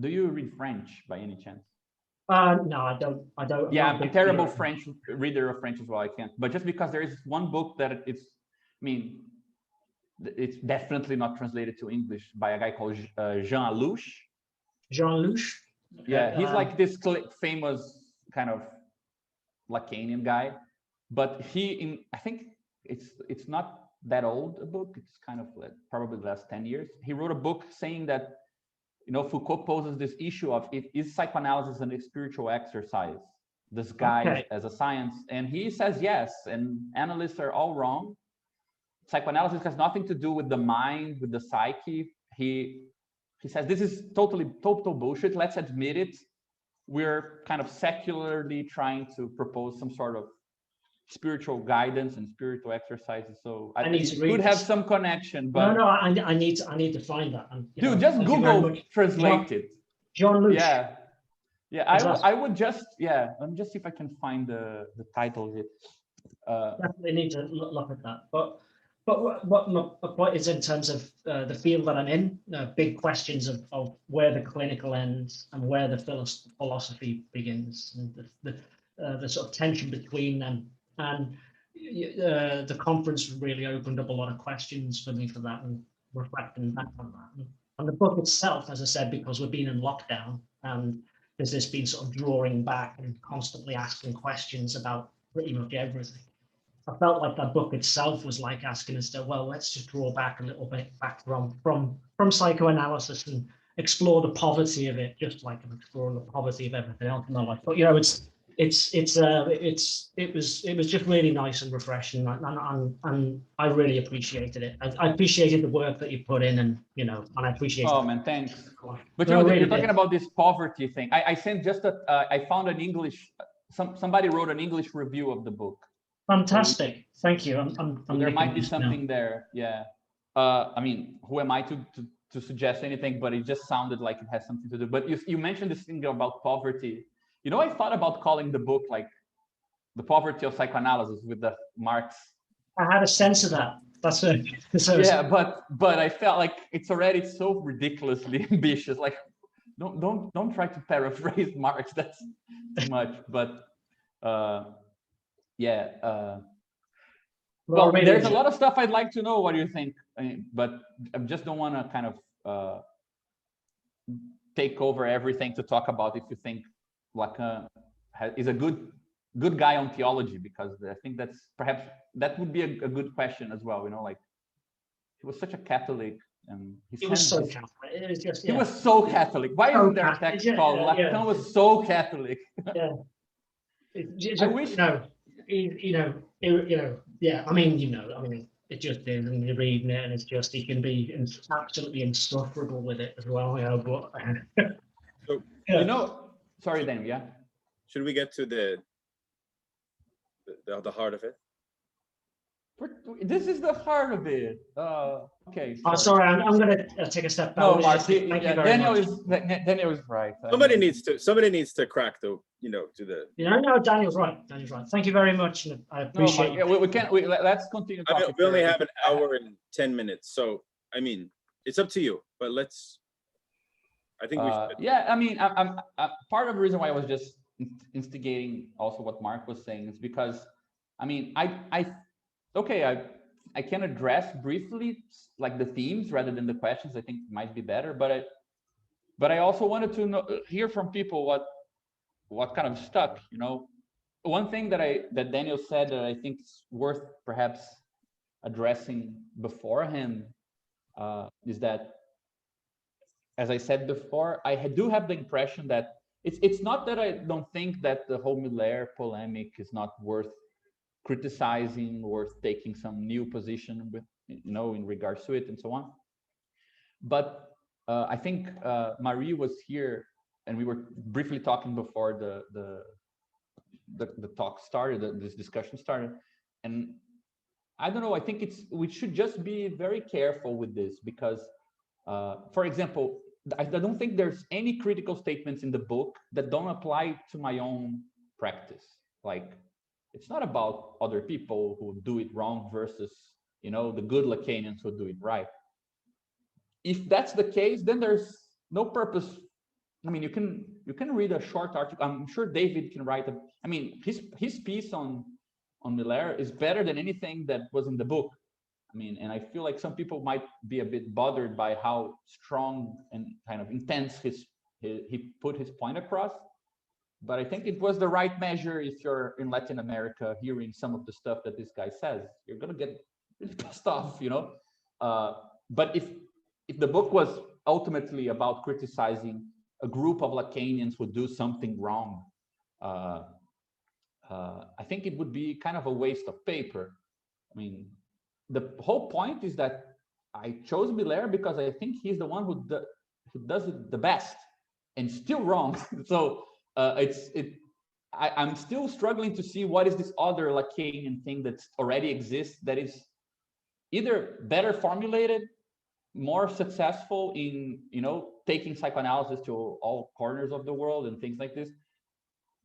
S3: do you read French by any chance?
S1: No, I don't.
S3: Yeah, I'm a terrible French reader of French as well. I can't. But just because there is one book that it's definitely not translated to English, by a guy called Jean Alouche.
S1: Jean Alouche.
S3: Yeah, he's like this famous kind of Lacanian guy, but I think it's not that old a book. It's kind of probably the last 10 years. He wrote a book saying that, Foucault poses this issue of, is psychoanalysis a spiritual exercise disguised as a science? And he says yes, and analysts are all wrong. Psychoanalysis has nothing to do with the mind, with the psyche. He says this is total bullshit. Let's admit it. We're kind of secularly trying to propose some sort of spiritual guidance and spiritual exercises. So I need to read. Could have some connection, but
S1: no, I need to find that. And,
S3: dude, just Google translated.
S1: Jean Luc.
S3: Yeah. I would just Let me just see if I can find the title of it.
S1: Definitely need to look at that. But what my point is, in terms of the field that I'm in, big questions of where the clinical ends and where the philosophy begins, and the sort of tension between them. And the conference really opened up a lot of questions for me for that, and reflecting back on that. And the book itself, as I said, because we've been in lockdown, and there's this been sort of drawing back and constantly asking questions about pretty much everything. I felt like that book itself was like asking us to, well, let's just draw back a little bit back from psychoanalysis and explore the poverty of it, just like I'm exploring the poverty of everything else in my life. But it was just really nice and refreshing, and I really appreciated it. I appreciated the work that you put in, and I appreciate.
S3: Oh man, thanks. But you're talking about this poverty thing. I sent just I found an English. Somebody wrote an English review of the book.
S1: Fantastic, thank you.
S3: There might be something there. Yeah. I mean, who am I to suggest anything? But it just sounded like it has something to do. But you mentioned this thing about poverty. I thought about calling the book like The Poverty of Psychoanalysis with the Marx.
S1: I had a sense of that. That's it.
S3: Yeah, but I felt like it's already so ridiculously ambitious. Like, don't try to paraphrase Marx. That's too much. But well, there's a lot of stuff I'd like to know what you think, but I just don't want to kind of take over everything to talk about if you think Lacan is a good guy on theology, because I think that would be a good question as well. Like, he was such a Catholic, and
S1: he was so Catholic. It was just,
S3: he was so Catholic. Why isn't there a text called Lacan was so Catholic?
S1: Yeah. I wish Yeah, I mean, it just is, and you're reading it, and it's just, you can be absolutely insufferable with it as well, but
S2: So
S1: yeah.
S3: Sorry, Dan, yeah?
S2: should we get to the heart of it?
S3: This is the heart of it. Okay.
S1: I'm sorry, I'm going to take a step back.
S3: No, Mark.
S1: Thank you very much.
S3: Daniel is right.
S2: Somebody needs to crack the, to the.
S1: No, Daniel's right. Thank you very much. And I appreciate
S3: No, Mark, let's continue talking.
S2: We only have an hour and 10 minutes. So, I mean, it's up to you, but I think we should.
S3: Yeah, I mean, I'm part of the reason why I was just instigating also what Mark was saying is because, I mean, I can address briefly like the themes rather than the questions. I think might be better, but I also wanted to hear from people what kind of stuck. One thing that Daniel said that I think is worth perhaps addressing beforehand is that, as I said before, I do have the impression that it's not that I don't think that the whole Miller polemic is not worth criticizing, worth taking some new position with, in regards to it and so on. But I think Marie was here, and we were briefly talking before the talk started, this discussion started, and I don't know. I think we should just be very careful with this because, for example, I don't think there's any critical statements in the book that don't apply to my own practice. Like, it's not about other people who do it wrong versus, the good Lacanians who do it right. If that's the case, then there's no purpose. I mean, you can read a short article. I'm sure David can write his piece on Miller is better than anything that was in the book. I mean, and I feel like some people might be a bit bothered by how strong and kind of intense he put his point across. But I think it was the right measure. If you're in Latin America hearing some of the stuff that this guy says, you're gonna get really pissed off, But if the book was ultimately about criticizing a group of Lacanians who do something wrong, I think it would be kind of a waste of paper. I mean, the whole point is that I chose Miller because I think he's the one who does it the best and still wrong. So I'm still struggling to see what is this other Lacanian thing that already exists that is either better formulated, more successful in taking psychoanalysis to all corners of the world and things like this. I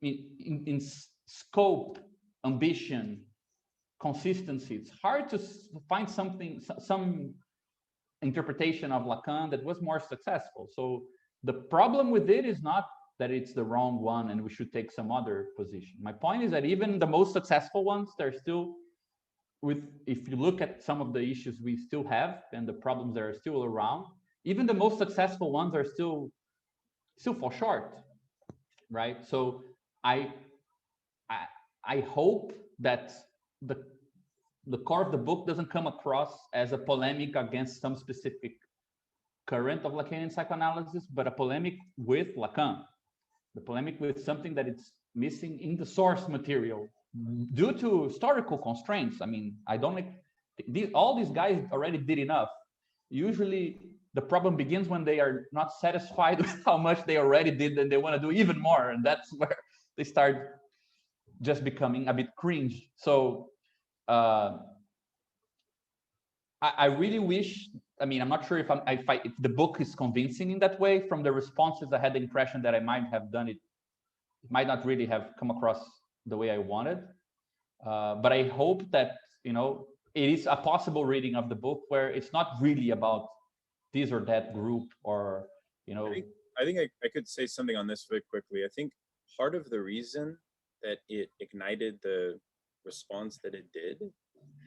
S3: mean, in scope, ambition, consistency, it's hard to find some interpretation of Lacan that was more successful. So the problem with it is not that it's the wrong one and we should take some other position. My point is that even the most successful ones, they're still if you look at some of the issues we still have and the problems that are still around, even the most successful ones are still fall short, right? So I hope that the core of the book doesn't come across as a polemic against some specific current of Lacanian psychoanalysis, but a polemic with Lacan, the polemic with something that it's missing in the source material due to historical constraints. I mean, I don't like all these guys already did enough. Usually the problem begins when they are not satisfied with how much they already did and they want to do even more, and that's where they start just becoming a bit cringe. So I really wish, I mean, I'm not sure if the book is convincing in that way. From the responses, I had the impression that I might have done it might not really have come across the way I wanted. But I hope that, it is a possible reading of the book where it's not really about this or that group or,
S2: I think I could say something on this very quickly. I think part of the reason that it ignited the response that it did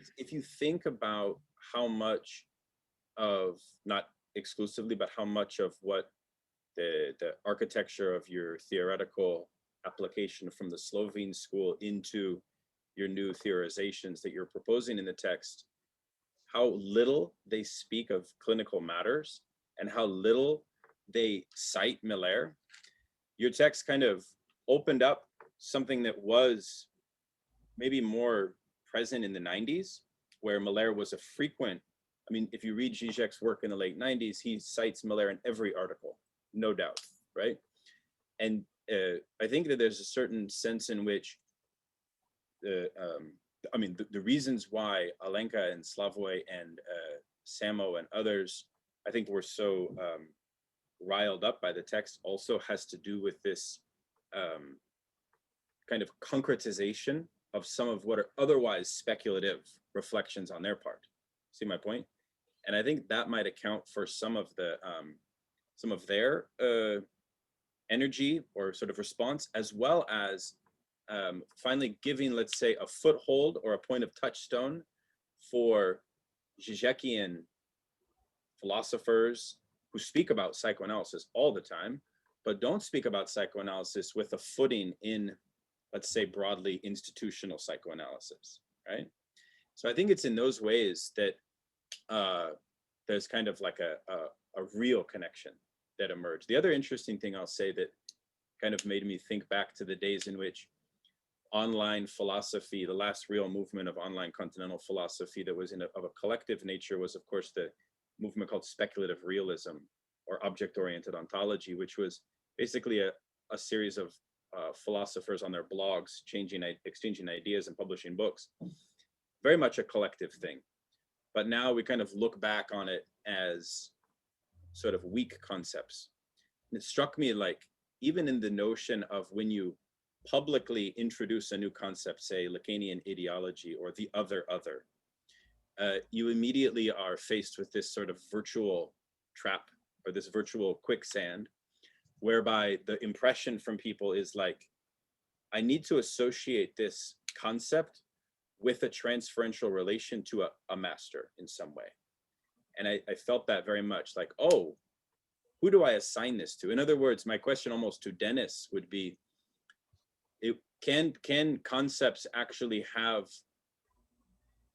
S2: is if you think about how much of, not exclusively, but how much of what the architecture of your theoretical application from the Slovene school into your new theorizations that you're proposing in the text, how little they speak of clinical matters and how little they cite Miller. Your text kind of opened up something that was maybe more present in the 90s, where Malher was a frequent, I mean, if you read Zizek's work in the late 90s, he cites Malher in every article, no doubt, right? And I think that there's a certain sense in which, the reasons why Alenka and Slavoj and Samo and others, I think, were so riled up by the text also has to do with this kind of concretization of some of what are otherwise speculative reflections on their part. See my point? And I think that might account for some of their energy or sort of response, as well as finally giving, let's say, a foothold or a point of touchstone for Zizekian philosophers who speak about psychoanalysis all the time, but don't speak about psychoanalysis with a footing in, let's say, broadly institutional psychoanalysis, right? So I think it's in those ways that there's kind of like a real connection that emerged. The other interesting thing I'll say that kind of made me think back to the days in which online philosophy, the last real movement of online continental philosophy that was of a collective nature, was of course the movement called speculative realism or object-oriented ontology, which was basically a series of philosophers on their blogs exchanging ideas and publishing books. Very much a collective thing. But now we kind of look back on it as sort of weak concepts. And it struck me like, even in the notion of when you publicly introduce a new concept, say Lacanian ideology or the other, you immediately are faced with this sort of virtual trap or this virtual quicksand, whereby the impression from people is like, I need to associate this concept with a transferential relation to a master in some way. And I felt that very much, like, oh, who do I assign this to? In other words, my question almost to Dennis would be, can concepts actually have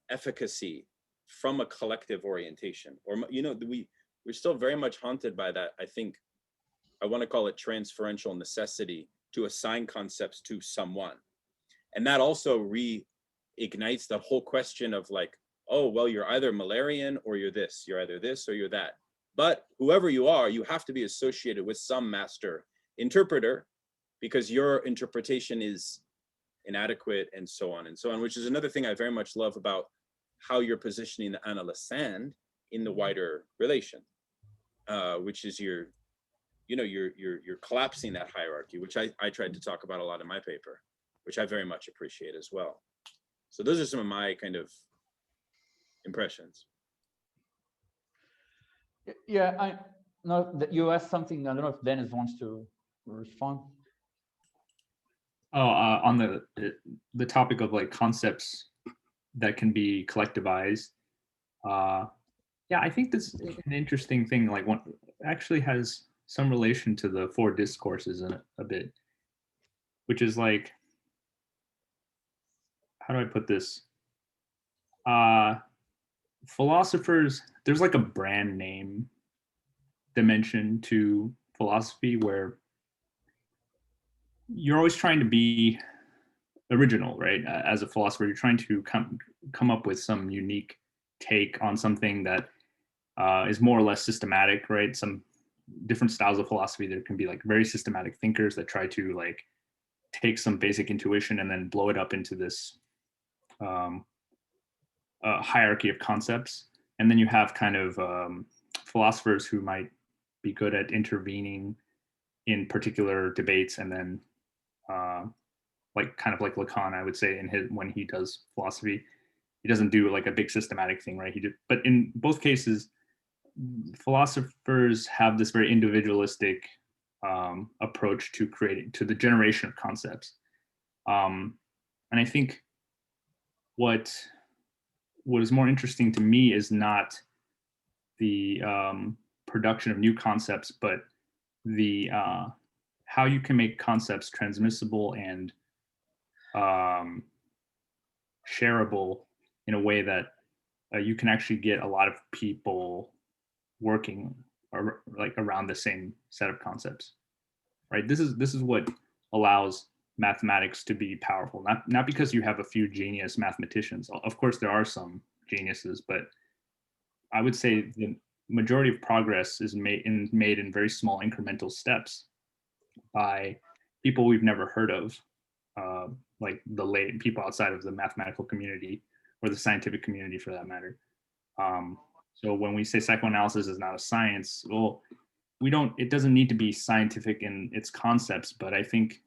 S2: efficacy from a collective orientation? Or, you know, we're still very much haunted by that. I think I want to call it transferential necessity to assign concepts to someone. And that also reignites the whole question of like, oh, well, you're either Malherian or you're this, you're either this or you're that. But whoever you are, you have to be associated with some master interpreter, because your interpretation is inadequate, and so on, which is another thing I very much love about how you're positioning the Anna Lassalle in the wider relation, which is you're collapsing that hierarchy, which I tried to talk about a lot in my paper, which I very much appreciate as well. So those are some of my kind of impressions.
S3: Yeah, I know that you asked something. I don't know if Dennis wants to respond.
S4: On the topic of like concepts that can be collectivized. Yeah, I think this is an interesting thing. Like, one actually has some relation to the four discourses in a bit, which is like, how do I put this? Philosophers, there's like a brand name dimension to philosophy where you're always trying to be original, right? As a philosopher, you're trying to come up with some unique take on something that is more or less systematic, right? Some different styles of philosophy. There can be like very systematic thinkers that try to like take some basic intuition and then blow it up into this hierarchy of concepts. And then you have kind of philosophers who might be good at intervening in particular debates, and then like kind of like Lacan, I would say, when he does philosophy, he doesn't do like a big systematic thing, right? But in both cases, philosophers have this very individualistic approach to the generation of concepts. And I think what is more interesting to me is not the production of new concepts, but the how you can make concepts transmissible and shareable in a way that you can actually get a lot of people working like around the same set of concepts, right? This is what allows mathematics to be powerful, not because you have a few genius mathematicians. Of course, there are some geniuses, but I would say the majority of progress is made in very small incremental steps by people we've never heard of, like the lay people outside of the mathematical community or the scientific community for that matter. So when we say psychoanalysis is not a science, well, it doesn't need to be scientific in its concepts, but I think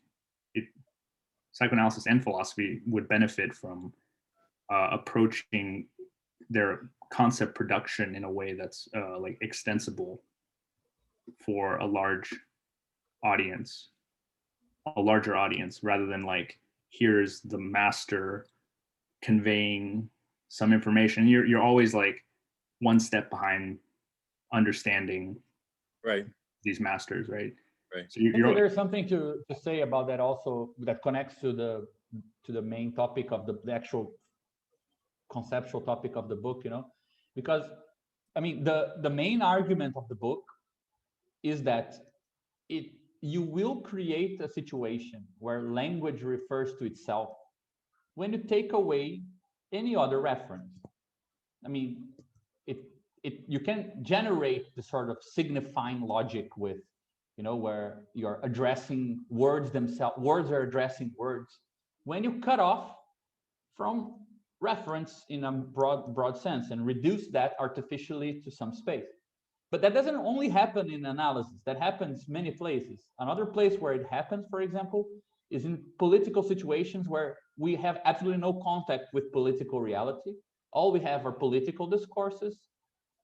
S4: psychoanalysis and philosophy would benefit from approaching their concept production in a way that's like extensible for a larger audience, rather than like, here's the master conveying some information. You're always like one step behind understanding these masters, right? So
S3: there's something to say about that also, that connects to the main topic of the actual conceptual topic of the book, because I mean the main argument of the book is that you will create a situation where language refers to itself when you take away any other reference. I mean, you can generate the sort of signifying logic with, where you're addressing words themselves, words are addressing words, when you cut off from reference in a broad sense and reduce that artificially to some space. But that doesn't only happen in analysis, that happens many places. Another place where it happens, for example, is in political situations where we have absolutely no contact with political reality. All we have are political discourses.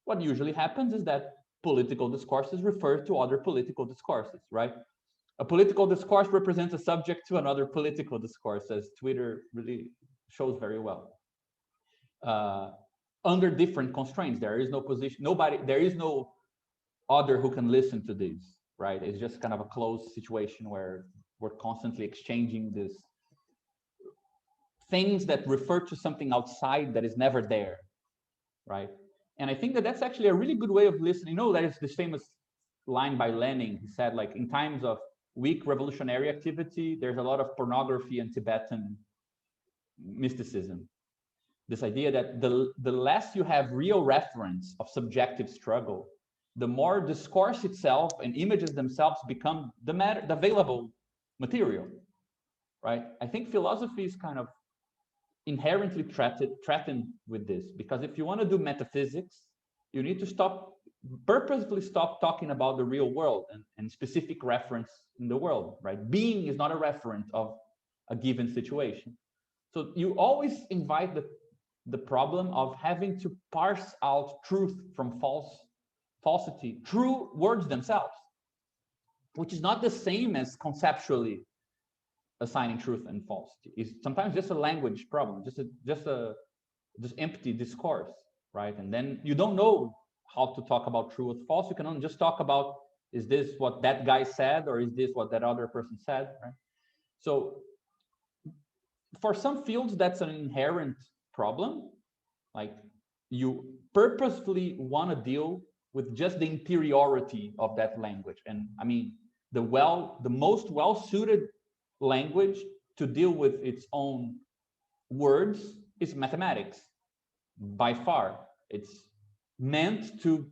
S3: What usually happens is that political discourses refer to other political discourses, right? A political discourse represents a subject to another political discourse, as Twitter really shows very well. Under different constraints, there is no position, there is no other who can listen to this, right? It's just kind of a closed situation where we're constantly exchanging these things that refer to something outside that is never there, right? And I think that that's actually a really good way of listening. There's this famous line by Lenin. He said, like, in times of weak revolutionary activity, there's a lot of pornography and Tibetan mysticism. This idea that the less you have real reference of subjective struggle, the more discourse itself and images themselves become the available material, right? I think philosophy is kind of inherently threatened with this, because if you want to do metaphysics, you need to purposefully stop talking about the real world and specific reference in the world, right? Being is not a referent of a given situation. So you always invite the problem of having to parse out truth from falsity through words themselves, which is not the same as conceptually assigning truth and falsity. It's sometimes just a language problem, just empty discourse, right? And then you don't know how to talk about true or false. You can only just talk about, is this what that guy said, or is this what that other person said, right? So for some fields, that's an inherent problem. Like, you purposefully want to deal with just the interiority of that language. And I mean, the most well-suited language to deal with its own words is mathematics. By far, it's meant to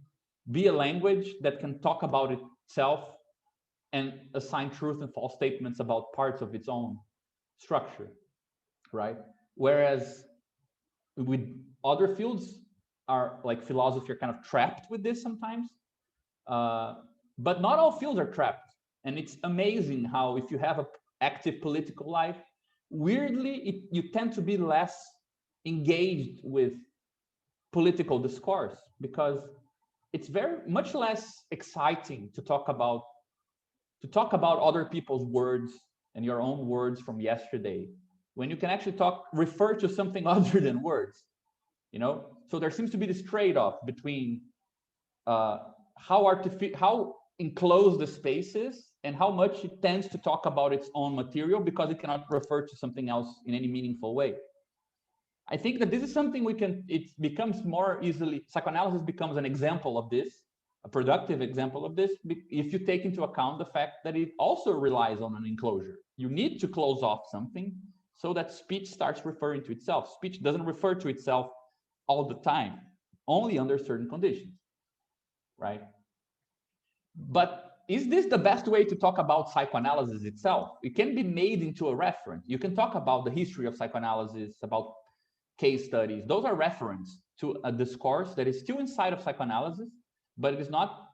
S3: be a language that can talk about itself and assign truth and false statements about parts of its own structure, right? Whereas with other fields, are like philosophy, are kind of trapped with this sometimes, but not all fields are trapped. And it's amazing how, if you have an active political life, weirdly, you tend to be less engaged with political discourse, because it's very much less exciting to talk about other people's words and your own words from yesterday, when you can actually refer to something other than words, So there seems to be this trade-off between how enclosed the space is and how much it tends to talk about its own material, because it cannot refer to something else in any meaningful way. I think that this is something it becomes more easily, psychoanalysis becomes an example of this, a productive example of this if you take into account the fact that it also relies on an enclosure. You need to close off something so that speech starts referring to itself. Speech doesn't refer to itself all the time, only under certain conditions, right? But is this the best way to talk about psychoanalysis itself? It can be made into a reference. You can talk about the history of psychoanalysis, about case studies. Those are reference to a discourse that is still inside of psychoanalysis, but it is not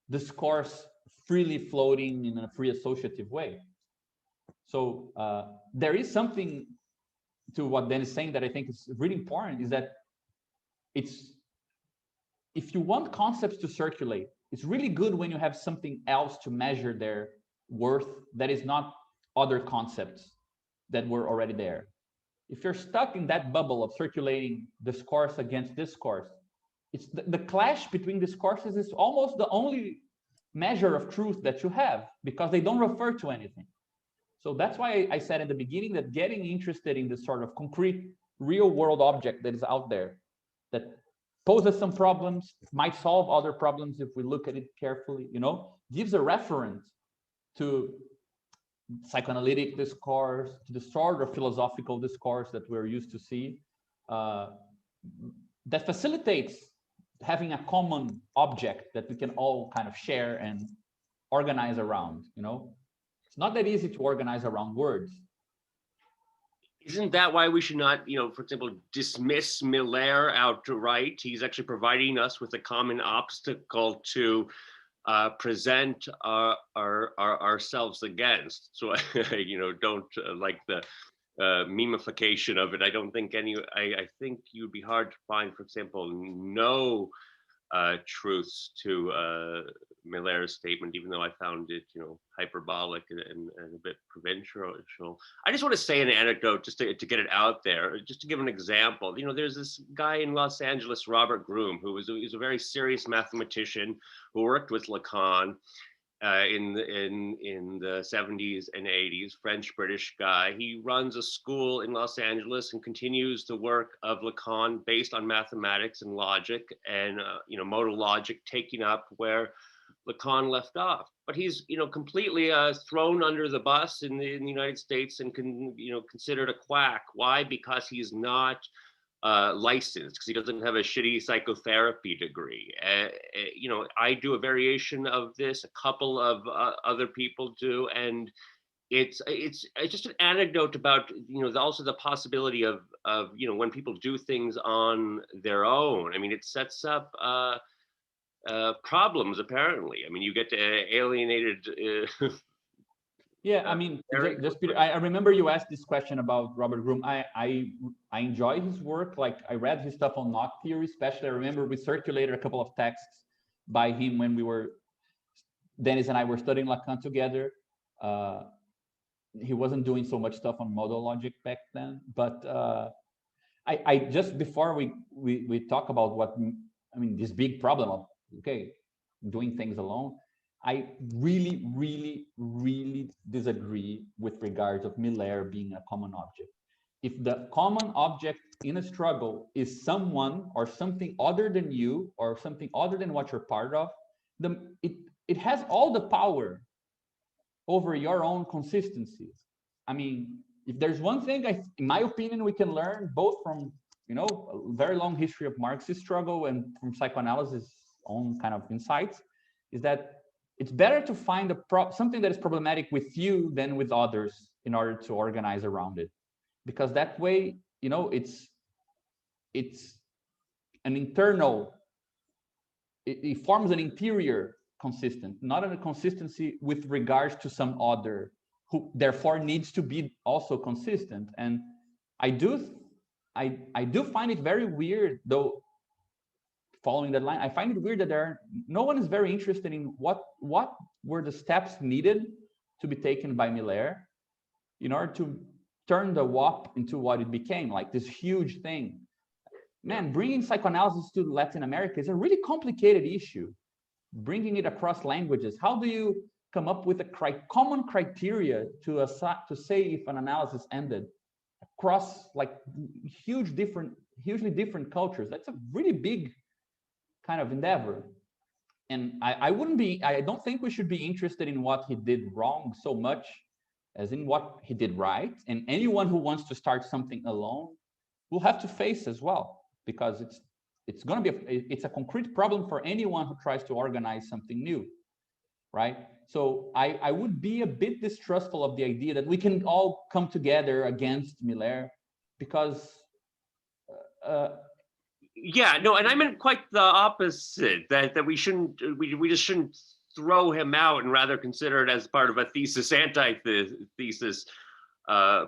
S3: discourse freely floating in a free associative way. So there is something to what Dan is saying that I think is really important, is that if you want concepts to circulate, it's really good when you have something else to measure their worth that is not other concepts that were already there. If you're stuck in that bubble of circulating discourse against discourse, it's the clash between discourses is almost the only measure of truth that you have, because they don't refer to anything. So that's why I said in the beginning that getting interested in this sort of concrete real world object that is out there, that poses some problems, might solve other problems if we look at it carefully, you know, gives a reference to psychoanalytic discourse, to the sort of philosophical discourse that we're used to see, that facilitates having a common object that we can all kind of share and organize around, you know. It's not that easy to organize around words.
S5: Isn't that why we should not, you know, for example, dismiss Miller outright? He's actually providing us with a common obstacle to present ourselves against. So, you know, don't like the memification of it. I don't think I think you'd be hard to find, for example, no truths to Miller's statement, even though I found it, you know, hyperbolic and a bit provincial. I just want to say an anecdote just to get it out there, just to give an example. You know, there's this guy in Los Angeles, Robert Groom, who was a very serious mathematician who worked with Lacan in the 70s and 80s, French-British guy. He runs a school in Los Angeles and continues the work of Lacan based on mathematics and logic and you know, modal logic, taking up where Lacan left off. But he's, you know, completely thrown under the bus in the United States and considered a quack. Why? Because he's not licensed, because he doesn't have a shitty psychotherapy degree. You know, I do a variation of this, a couple of other people do, and it's just an anecdote about, you know, also the possibility of you know, when people do things on their own. I mean, it sets up problems, apparently. I mean, you get alienated.
S3: Yeah, I mean, just Peter, I remember you asked this question about Robert Groom. I enjoy his work. Like, I read his stuff on knot theory, especially. I remember we circulated a couple of texts by him when we were, Dennis and I were studying Lacan together. He wasn't doing so much stuff on modal logic back then, but I just, before we talk about what, I mean, this big problem of, okay, doing things alone, I really, really, really disagree with regards of Miller being a common object. If the common object in a struggle is someone or something other than you or something other than what you're part of, it has all the power over your own consistencies. I mean, if there's one thing, in my opinion, we can learn both from, you know, a very long history of Marxist struggle and from psychoanalysis' own kind of insights, is that it's better to find something that is problematic with you than with others in order to organize around it. Because that way, you know, it's an internal, it forms an interior consistent, not a consistency with regards to some other who therefore needs to be also consistent. And I do find it very weird, though, following that line, I find it weird that no one is very interested in what were the steps needed to be taken by Miller in order to turn the WAP into what it became, like this huge thing. Man, bringing psychoanalysis to Latin America is a really complicated issue. Bringing it across languages, how do you come up with a common criteria to say if an analysis ended across like hugely different cultures? That's a really big kind of endeavor. And I don't think we should be interested in what he did wrong so much as in what he did right. And anyone who wants to start something alone will have to face as well, because it's going to be it's a concrete problem for anyone who tries to organize something new, right? So I would be a bit distrustful of the idea that we can all come together against Miller, because
S5: yeah, no, and I meant quite the opposite, that we just shouldn't throw him out and rather consider it as part of a thesis antithesis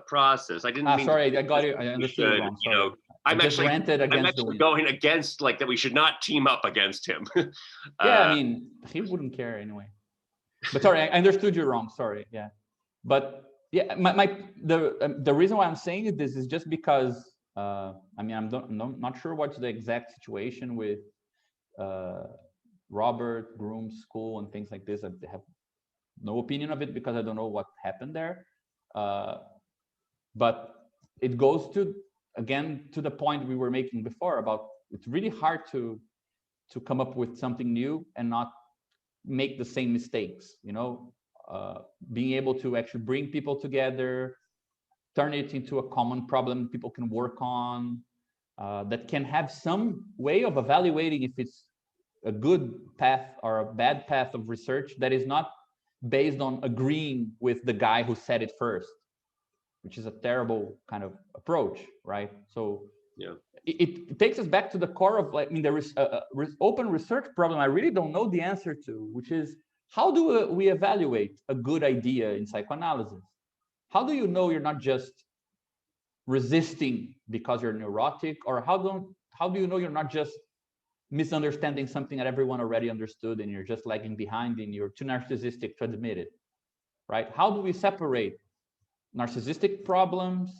S5: process. I didn't mean
S3: sorry, I got it. I understood it wrong. Sorry.
S5: You know, I'm actually going against, like, that we should not team up against him.
S3: Yeah, I mean, he wouldn't care anyway. But sorry, I understood you wrong. Sorry. Yeah, but yeah, the reason why I'm saying this is just because I mean, I'm not sure what's the exact situation with Robert Groom's school and things like this. I have no opinion of it because I don't know what happened there. But it goes to, again, to the point we were making before about it's really hard to come up with something new and not make the same mistakes, you know, being able to actually bring people together, turn it into a common problem people can work on, that can have some way of evaluating if it's a good path or a bad path of research that is not based on agreeing with the guy who said it first, which is a terrible kind of approach, right? So yeah, it takes us back to the core of, like, I mean, there is a open research problem I really don't know the answer to, which is, how do we evaluate a good idea in psychoanalysis? How do you know you're not just resisting because you're neurotic, or how do you know you're not just misunderstanding something that everyone already understood and you're just lagging behind and you're too narcissistic to admit it, right? How do we separate narcissistic problems,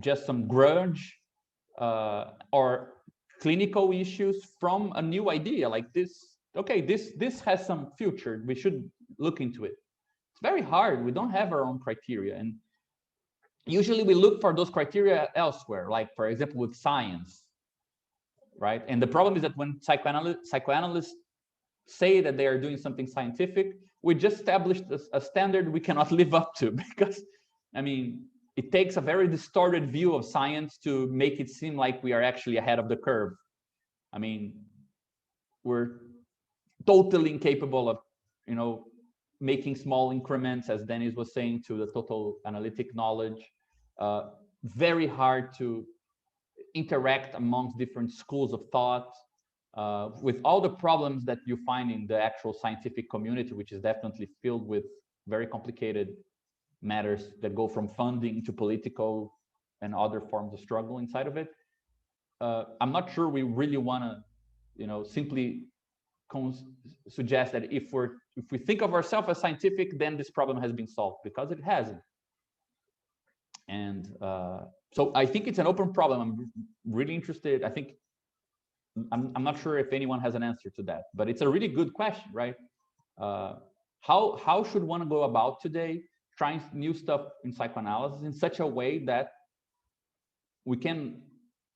S3: just some grudge, or clinical issues from a new idea like this? Okay, this has some future, we should look into it. It's very hard. We don't have our own criteria, and usually we look for those criteria elsewhere, like, for example, with science, right? And the problem is that when psychoanalysts say that they are doing something scientific, we just established a standard we cannot live up to, because, I mean, it takes a very distorted view of science to make it seem like we are actually ahead of the curve. I mean, we're totally incapable of, you know, making small increments, as Dennis was saying, to the total analytic knowledge. Very hard to interact amongst different schools of thought, with all the problems that you find in the actual scientific community, which is definitely filled with very complicated matters that go from funding to political and other forms of struggle inside of it. I'm not sure we really want to, you know, simply suggest that if we think of ourselves as scientific, then this problem has been solved, because it hasn't. And so I think it's an open problem. I'm really interested. I think I'm not sure if anyone has an answer to that, but it's a really good question, right? How should one go about today trying new stuff in psychoanalysis in such a way that we can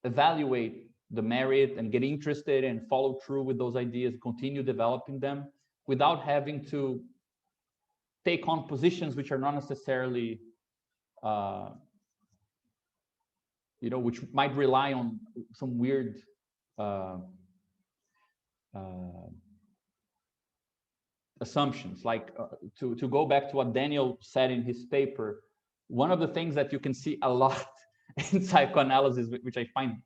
S3: evaluate the merit and get interested and follow through with those ideas, continue developing them without having to take on positions which are not necessarily, you know, which might rely on some weird assumptions. Like to go back to what Daniel said in his paper, one of the things that you can see a lot in psychoanalysis, which I find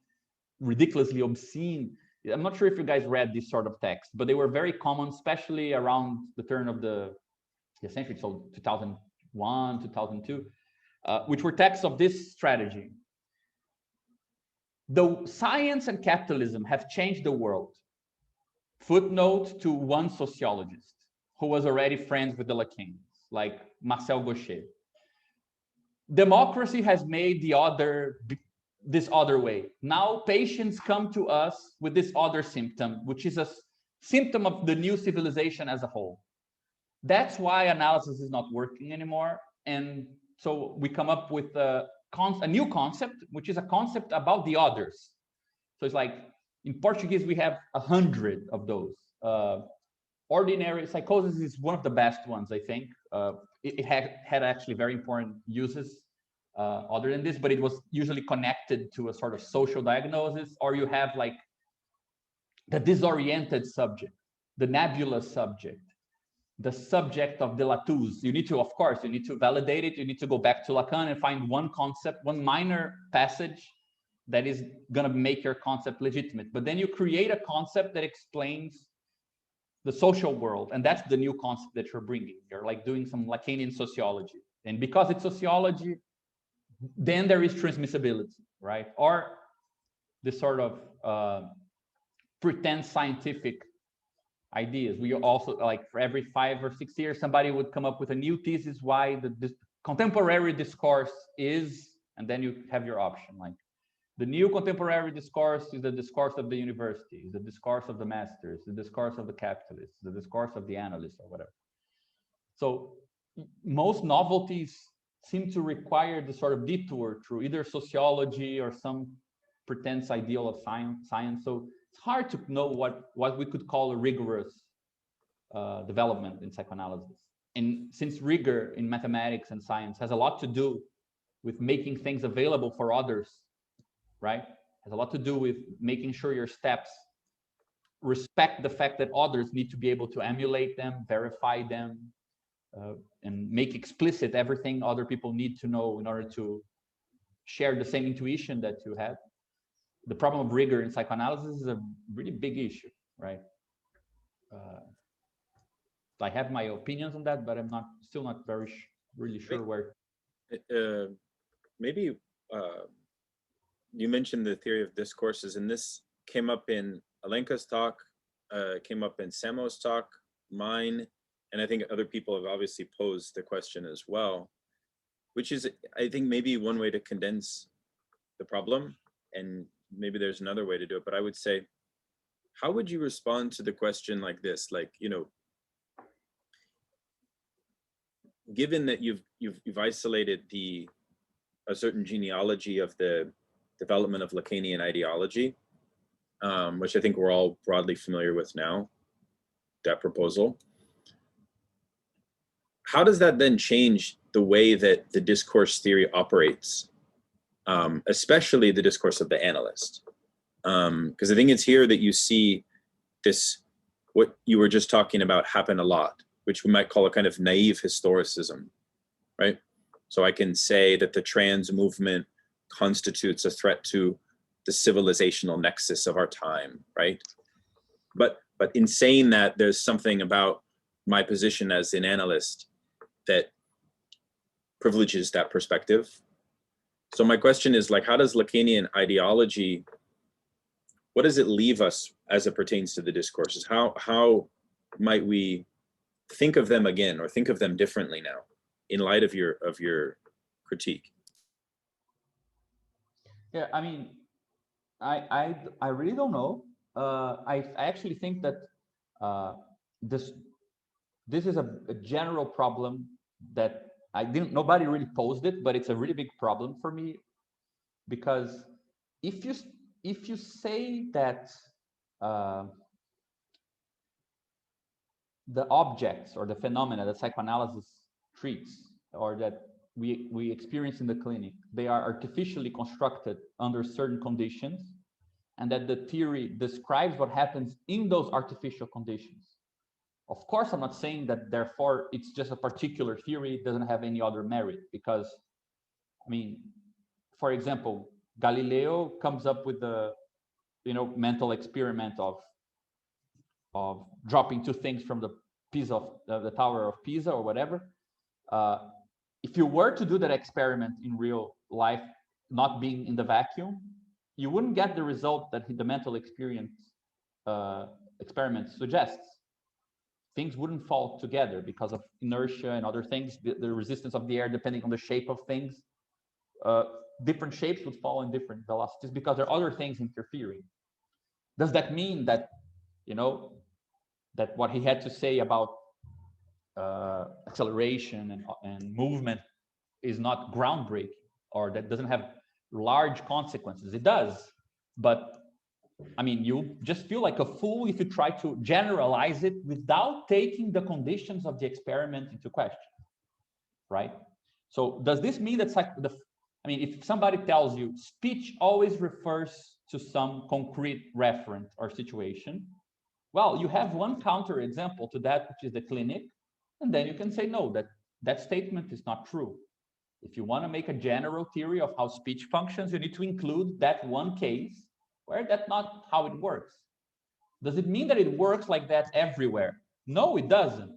S3: ridiculously obscene. I'm not sure if you guys read this sort of text, but they were very common, especially around the turn of the century, so 2001, 2002, which were texts of this strategy. Though science and capitalism have changed the world, footnote to one sociologist who was already friends with the Lacanians, like Marcel Gaucher. Democracy has made this other way. Now patients come to us with this other symptom, which is a symptom of the new civilization as a whole. That's why analysis is not working anymore. And so we come up with a new concept, which is a concept about the others. So it's like, in Portuguese, we have 100 of those. ordinary psychosis is one of the best ones, I think. It had actually very important uses other than this, but it was usually connected to a sort of social diagnosis, or you have like the disoriented subject, the nebulous subject, the subject of de Latouche. You need to, of course, you need to validate it. You need to go back to Lacan and find one concept, one minor passage that is going to make your concept legitimate. But then you create a concept that explains the social world. And that's the new concept that you're bringing. You're like doing some Lacanian sociology. And because it's sociology, then there is transmissibility, right? Or this sort of pretend scientific ideas. We also, like, for every 5 or 6 years, somebody would come up with a new thesis why the contemporary discourse is, and then you have your option. Like, the new contemporary discourse is the discourse of the university, is the discourse of the masters, the discourse of the capitalists, the discourse of the analyst, or whatever. So most novelties seem to require the sort of detour through either sociology or some pretense ideal of science. So it's hard to know what we could call a rigorous development in psychoanalysis. And since rigor in mathematics and science has a lot to do with making things available for others, right? Has a lot to do with making sure your steps respect the fact that others need to be able to emulate them, verify them, and make explicit everything other people need to know in order to share the same intuition that you have. The problem of rigor in psychoanalysis is a really big issue, right? I have my opinions on that, but I'm still not really sure where.
S2: Maybe you mentioned the theory of discourses, and this came up in Alenka's talk, came up in Samo's talk, mine, and I think other people have obviously posed the question as well, which is, I think, maybe one way to condense the problem, and maybe there's another way to do it, but I would say, how would you respond to the question like this? Like, you know, given that you've isolated a certain genealogy of the development of Lacanian ideology, which I think we're all broadly familiar with now, that proposal, how does that then change the way that the discourse theory operates, especially the discourse of the analyst? Because I think it's here that you see this, what you were just talking about, happen a lot, which we might call a kind of naive historicism, right? So I can say that the trans movement constitutes a threat to the civilizational nexus of our time, right? But in saying that, there's something about my position as an analyst that privileges that perspective. So my question is, like, how does Lacanian ideology, what does it leave us as it pertains to the discourses? How might we think of them again, or think of them differently now, in light of your critique?
S3: Yeah, I mean, I really don't know. I actually think that this is a general problem that nobody really posed it, but it's a really big problem for me, because if you say that the objects or the phenomena that psychoanalysis treats, or that we experience in the clinic, they are artificially constructed under certain conditions, and that the theory describes what happens in those artificial conditions. Of course, I'm not saying that therefore it's just a particular theory, it doesn't have any other merit, because, I mean, for example, Galileo comes up with the, mental experiment of dropping two things from the Tower of Pisa or whatever. If you were to do that experiment in real life, not being in the vacuum, you wouldn't get the result that the mental experience experiment suggests. Things wouldn't fall together because of inertia and other things, the resistance of the air depending on the shape of things. Different shapes would fall in different velocities because there are other things interfering. Does that mean that, that what he had to say about acceleration and movement is not groundbreaking, or that doesn't have large consequences? It does, but I mean, you just feel like a fool if you try to generalize it without taking the conditions of the experiment into question, right? So does this mean that I mean, if somebody tells you speech always refers to some concrete referent or situation, well, you have one counter example to that, which is the clinic, and then you can say, no, that statement is not true. If you want to make a general theory of how speech functions, you need to include that one case where that's not how it works. Does it mean that it works like that everywhere? No, it doesn't.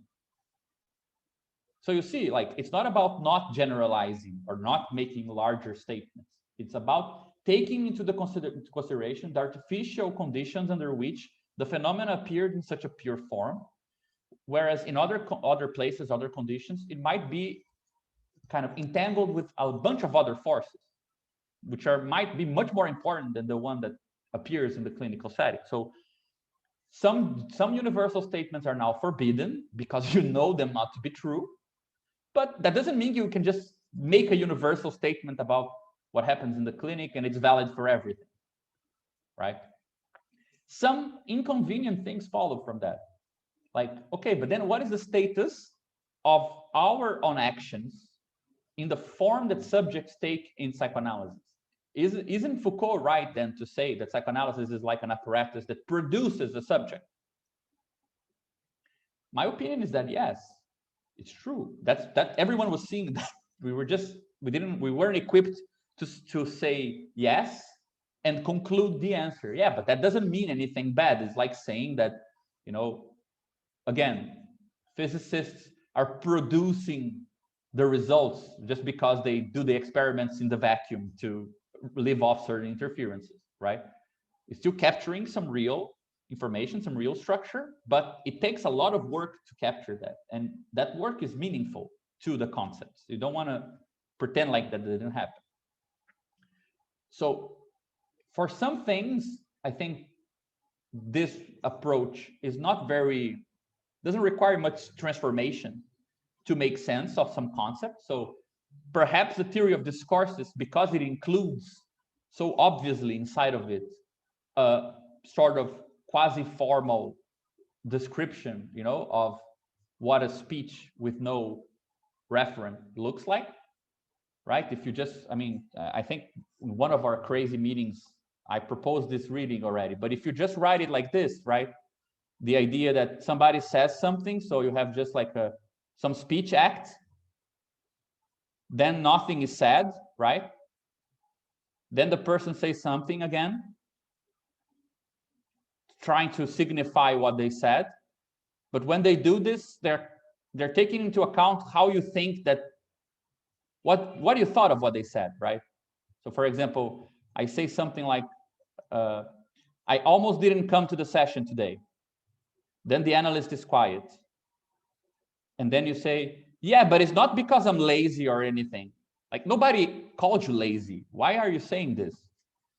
S3: So you see, like, it's not about not generalizing or not making larger statements. It's about taking into the consideration the artificial conditions under which the phenomena appeared in such a pure form, whereas in other places, other conditions, it might be kind of entangled with a bunch of other forces, which might be much more important than the one that appears in the clinical setting. So some universal statements are now forbidden because you know them not to be true, but that doesn't mean you can just make a universal statement about what happens in the clinic and it's valid for everything, right? Some inconvenient things follow from that. Like, okay, but then what is the status of our own actions in the form that subjects take in psychoanalysis? Isn't Foucault right then to say that psychoanalysis is like an apparatus that produces a subject? My opinion is that yes, it's true. That everyone was seeing that. We weren't equipped to say yes and conclude the answer. Yeah, but that doesn't mean anything bad. It's like saying that, you know, again, physicists are producing the results just because they do the experiments in the vacuum to live off certain interferences, right? It's still capturing some real information, some real structure, but it takes a lot of work to capture that. And that work is meaningful to the concepts. You don't want to pretend like that didn't happen. So for some things, I think this approach is not doesn't require much transformation to make sense of some concepts. So perhaps the theory of discourses, because it includes so obviously inside of it a sort of quasi-formal description, you know, of what a speech with no referent looks like, right? If you just, I mean, I think in one of our crazy meetings, I proposed this reading already, but if you just write it like this, right? The idea that somebody says something, so you have just like some speech act, then nothing is said, right? Then the person says something again, trying to signify what they said. But when they do this, they're taking into account how you think that, what you thought of what they said, right? So for example, I say something like, I almost didn't come to the session today. Then the analyst is quiet. And then you say, yeah, but it's not because I'm lazy or anything. Like, nobody called you lazy. Why are you saying this?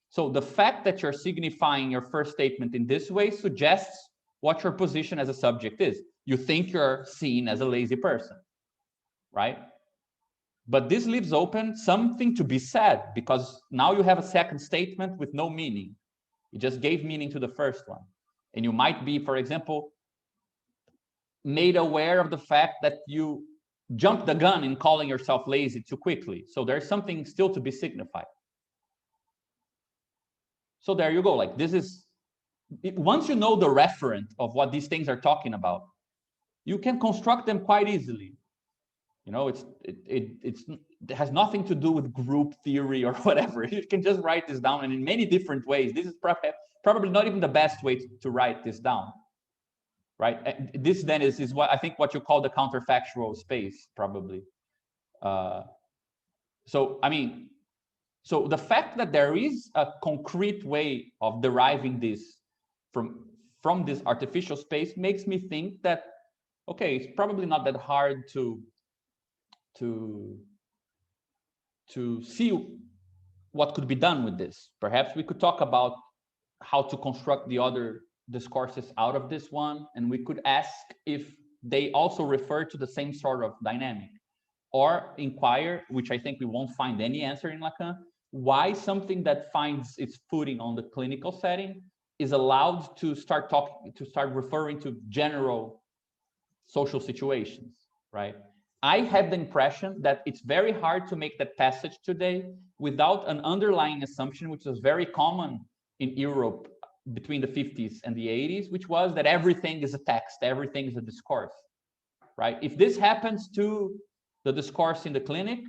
S3: So the fact that you're signifying your first statement in this way suggests what your position as a subject is. You think you're seen as a lazy person, right? But this leaves open something to be said, because now you have a second statement with no meaning. You just gave meaning to the first one. And you might be, for example, made aware of the fact that you jumped the gun in calling yourself lazy too quickly. So there's something still to be signified. So there you go. Like, this is, once you know the referent of what these things are talking about, you can construct them quite easily. You know, it has nothing to do with group theory or whatever. You can just write this down, and in many different ways. This is probably not even the best way to write this down, right? And this then is what I think what you call the counterfactual space, probably. So I mean, so the fact that there is a concrete way of deriving this from this artificial space makes me think that, okay, it's probably not that hard to see what could be done with this. Perhaps we could talk about how to construct the other discourses out of this one, and we could ask if they also refer to the same sort of dynamic, or inquire, which I think we won't find any answer in Lacan, why something that finds its footing on the clinical setting is allowed to start referring to general social situations, right? I have the impression that it's very hard to make that passage today without an underlying assumption, which was very common in Europe between the 50s and the 80s, which was that everything is a text, everything is a discourse, right? If this happens to the discourse in the clinic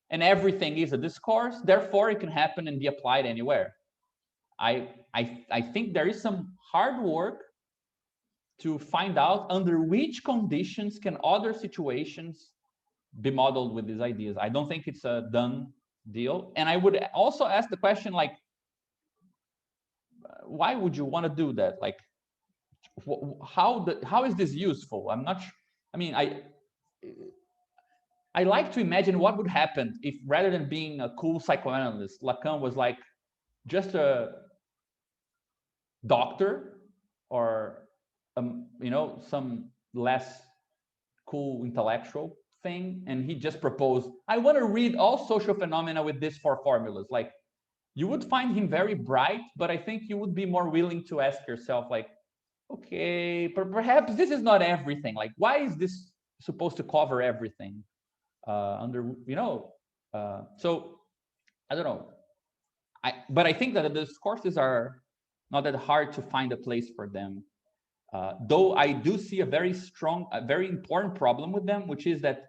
S3: and everything is a discourse, therefore it can happen and be applied anywhere. I think there is some hard work to find out under which conditions can other situations be modeled with these ideas. I don't think it's a done deal. And I would also ask the question, like, why would you want to do that? Like, how is this useful? I'm not. I mean, I like to imagine what would happen if, rather than being a cool psychoanalyst, Lacan was like just a doctor or you know, some less cool intellectual thing, and he just proposed, I want to read all social phenomena with these 4 formulas. Like, you would find him very bright, but I think you would be more willing to ask yourself, like, okay, perhaps this is not everything. Like, why is this supposed to cover everything? Under, you know, so I don't know. But I think that the discourses are not that hard to find a place for them. Though I do see a very strong, a very important problem with them, which is that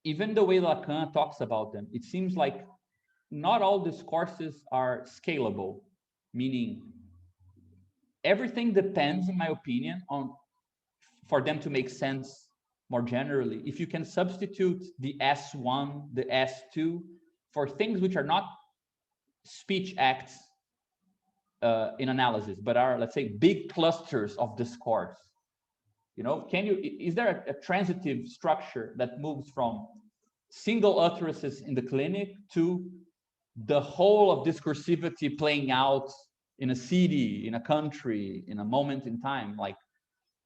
S3: even the way Lacan talks about them, it seems like not all discourses are scalable, meaning everything depends, in my opinion, on, for them to make sense more generally, if you can substitute the S1, the S2 for things which are not speech acts in analysis, but are, let's say, big clusters of discourse. You know, is there a transitive structure that moves from single utterances in the clinic to the whole of discursivity playing out in a city, in a country, in a moment in time? Like,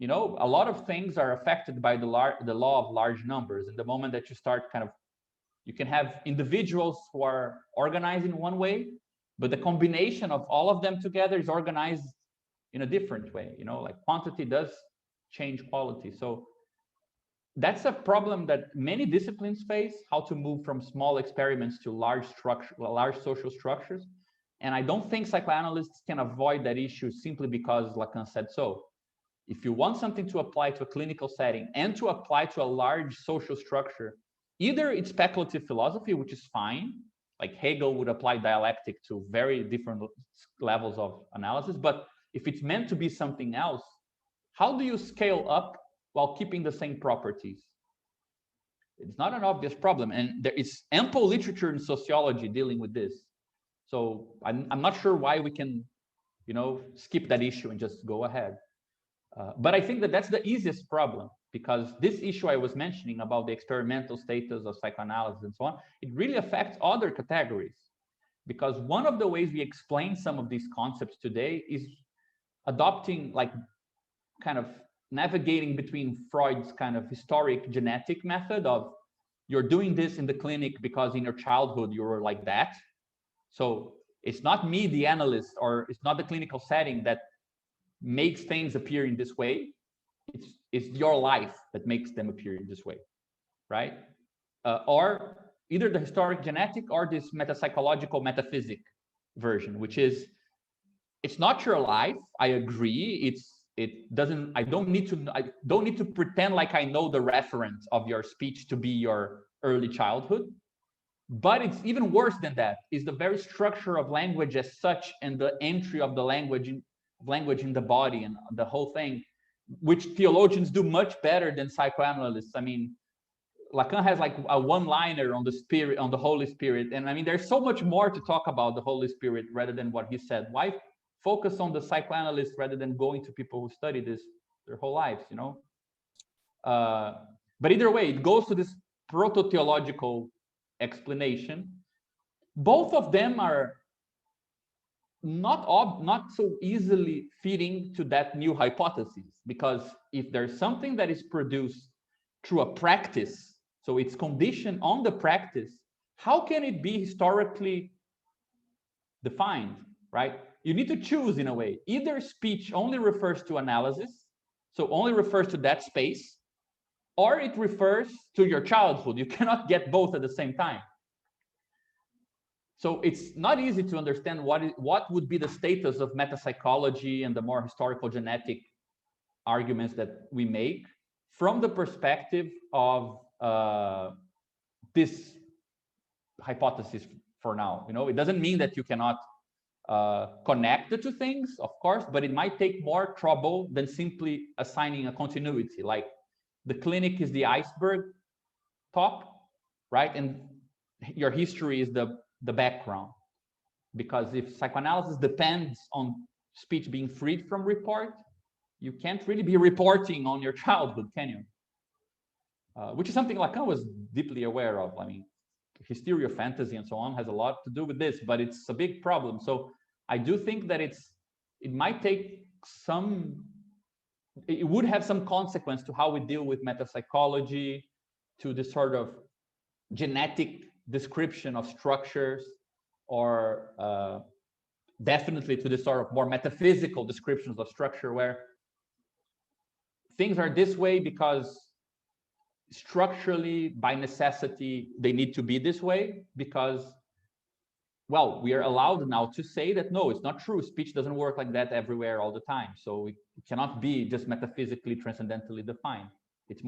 S3: you know, a lot of things are affected by the law of large numbers. And the moment that you start kind of, you can have individuals who are organized in one way, but the combination of all of them together is organized in a different way. You know, like quantity does change quality. So that's a problem that many disciplines face, how to move from small experiments to large social structures. And I don't think psychoanalysts can avoid that issue simply because Lacan said so. If you want something to apply to a clinical setting and to apply to a large social structure, either it's speculative philosophy, which is fine, like Hegel would apply dialectic to very different levels of analysis. But if it's meant to be something else, how do you scale up while keeping the same properties? It's not an obvious problem. And there is ample literature in sociology dealing with this. So I'm not sure why we can, you know, skip that issue and just go ahead. But I think that that's the easiest problem, because this issue I was mentioning about the experimental status of psychoanalysis and so on, it really affects other categories. Because one of the ways we explain some of these concepts today is adopting, like, kind of navigating between Freud's kind of historic genetic method of, you're doing this in the clinic because in your childhood you were like that. So it's not me, the analyst, or it's not the clinical setting that makes things appear in this way. It's your life that makes them appear in this way, right? Or either the historic genetic or this metapsychological metaphysic version, which is, it's not your life. I agree. I don't need to pretend like I know the reference of your speech to be your early childhood. But it's even worse than that, is the very structure of language as such, and the entry of the language in the body and the whole thing, which theologians do much better than psychoanalysts. I mean, Lacan has like a one-liner on the spirit, on the Holy Spirit. And I mean, there's so much more to talk about the Holy Spirit rather than what he said. Why focus on the psychoanalyst rather than going to people who study this their whole lives, you know? But either way, it goes to this proto-theological explanation. Both of them are not so easily fitting to that new hypothesis, because if there's something that is produced through a practice, so it's conditioned on the practice, how can it be historically defined, right? You need to choose in a way. Either speech only refers to analysis, so only refers to that space, or it refers to your childhood. You cannot get both at the same time. So it's not easy to understand what would be the status of metapsychology and the more historical genetic arguments that we make from the perspective of this hypothesis for now. You know, it doesn't mean that you cannot connect the two things, of course, but it might take more trouble than simply assigning a continuity. Like the clinic is the iceberg top, right? And your history is the background. Because if psychoanalysis depends on speech being freed from report, you can't really be reporting on your childhood, can you? Which is something Lacan was deeply aware of. I mean, his theory of fantasy and so on has a lot to do with this, but it's a big problem. So I do think that it might take it would have some consequence to how we deal with metapsychology, to this sort of genetic description of structures, or definitely to this sort of more metaphysical descriptions of structure, where things are this way because structurally, by necessity, they need to be this way, because, well, we are allowed now to say that, no, it's not true. Speech doesn't work like that everywhere all the time. So it cannot be just metaphysically, transcendentally defined. It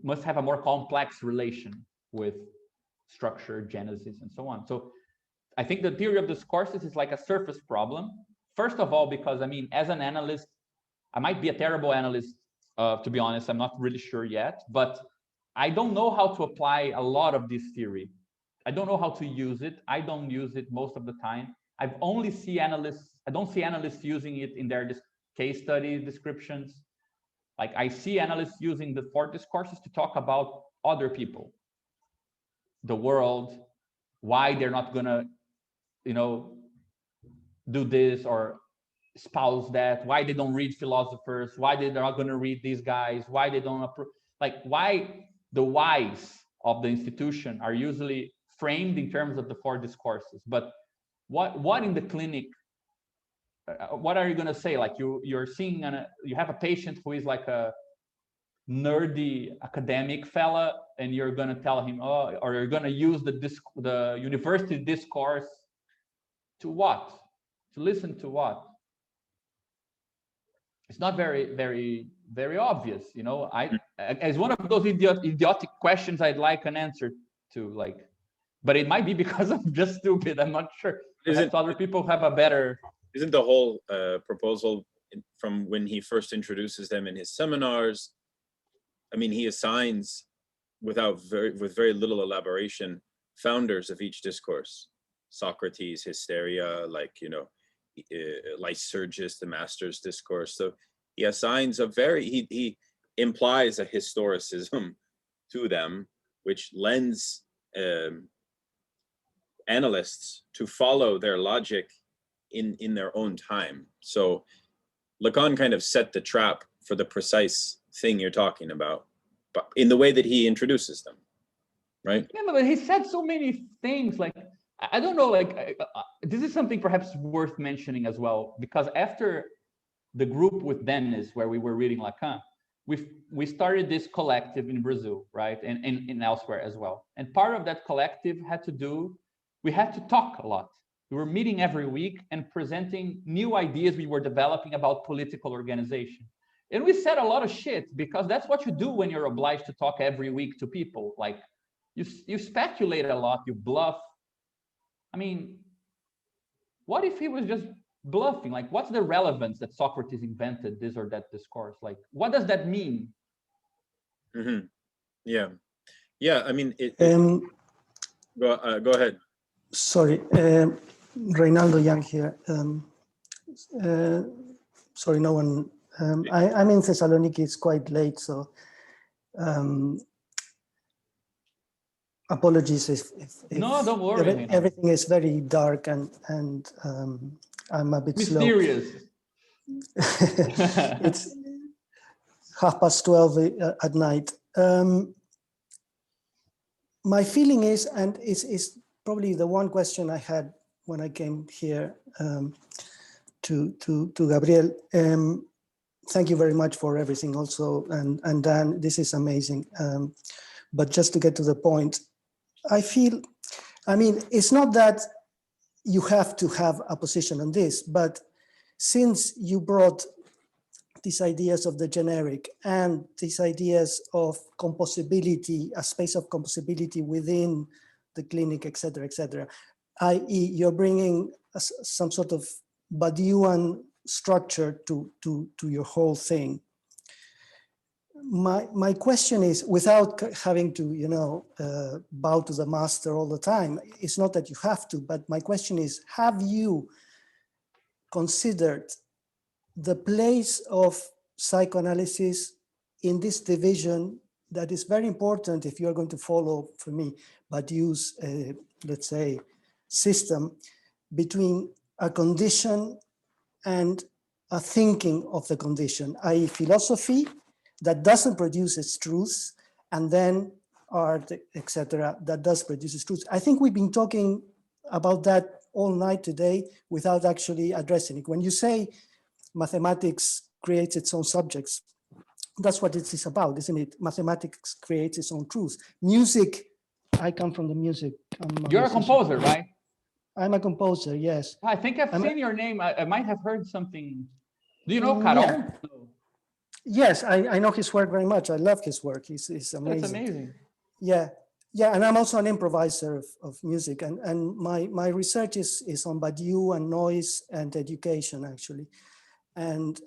S3: must have a more complex relation with structure, genesis, and so on. So I think the theory of discourses is like a surface problem. First of all, because, I mean, as an analyst, I might be a terrible analyst, to be honest. I'm not really sure yet, but I don't know how to apply a lot of this theory. I don't know how to use it. I don't use it most of the time. I don't see analysts using it in their case study descriptions. Like, I see analysts using the 4 discourses to talk about other people, the world, why they're not gonna, you know, do this or espouse that, why they don't read philosophers, why they're not going to read these guys, why they don't approve, like why the whys of the institution are usually framed in terms of the 4 discourses. But what in the clinic, what are you going to say? Like you're seeing, you have a patient who is like a nerdy academic fella, and you're going to tell him, oh, or you're going to use the university discourse to what? To listen to what? It's not very, very, very obvious, you know. As one of those idiotic questions I'd like an answer to, like, but it might be because I'm just stupid. I'm not sure. Perhaps other people have a better.
S2: Isn't the whole proposal from when he first introduces them in his seminars? I mean, he assigns with very little elaboration founders of each discourse: Socrates, hysteria, like, you know, Lycurgus, the master's discourse. So he assigns he implies a historicism to them, which lends analysts to follow their logic in their own time. So Lacan kind of set the trap for the precise thing you're talking about, but in the way that he introduces them, right?
S3: Yeah, but he said so many things, like, I don't know, like, this is something perhaps worth mentioning as well, because after the group with Dennis, where we were reading Lacan, we started this collective in Brazil, right? And elsewhere as well. And part of that collective had to do, we had to talk a lot. We were meeting every week and presenting new ideas we were developing about political organization. And we said a lot of shit, because that's what you do when you're obliged to talk every week to people. Like, you speculate a lot, you bluff. I mean, what if he was just bluffing? Like, what's the relevance that Socrates invented this or that discourse? Like, what does that mean?
S2: Mm-hmm. Yeah. I mean, go ahead.
S6: Sorry, Reynaldo Young here. Sorry, no one. I'm in Thessaloniki. It's quite late, so apologies if
S3: no, don't worry.
S6: Everything is very dark and I'm a bit
S3: mysterious.
S6: Slow. It's 12:30 at night. My feeling is, and it's probably the one question I had when I came here, to Gabriel. Thank you very much for everything also. And Dan, this is amazing. But just to get to the point, I mean, it's not that you have to have a position on this, but since you brought these ideas of the generic and these ideas of composability, a space of composability within the clinic, et cetera, i.e. you're bringing some sort of Badiouian structure to your whole thing. My question is, without having to, you know, bow to the master all the time, it's not that you have to, but my question is, have you considered the place of psychoanalysis in this division that is very important if you're going to follow, for me, Badiou's, let's say, system between a condition and a thinking of the condition, i.e. philosophy that doesn't produce its truth, and then art, etc., that does produce its truth. I think we've been talking about that all night today without actually addressing it. When you say mathematics creates its own subjects, that's what it is about, isn't it? Mathematics creates its own truth. Music, I come from the music.
S3: You're a composer, right?
S6: I'm a composer, yes.
S3: I think I've seen your name. I might have heard something. Do you know Caron?
S6: Yeah. Yes, I know his work very much. I love his work. He's amazing.
S3: That's amazing.
S6: Yeah, yeah, and I'm also an improviser of music, and my research is on Badiou and noise and education, actually. And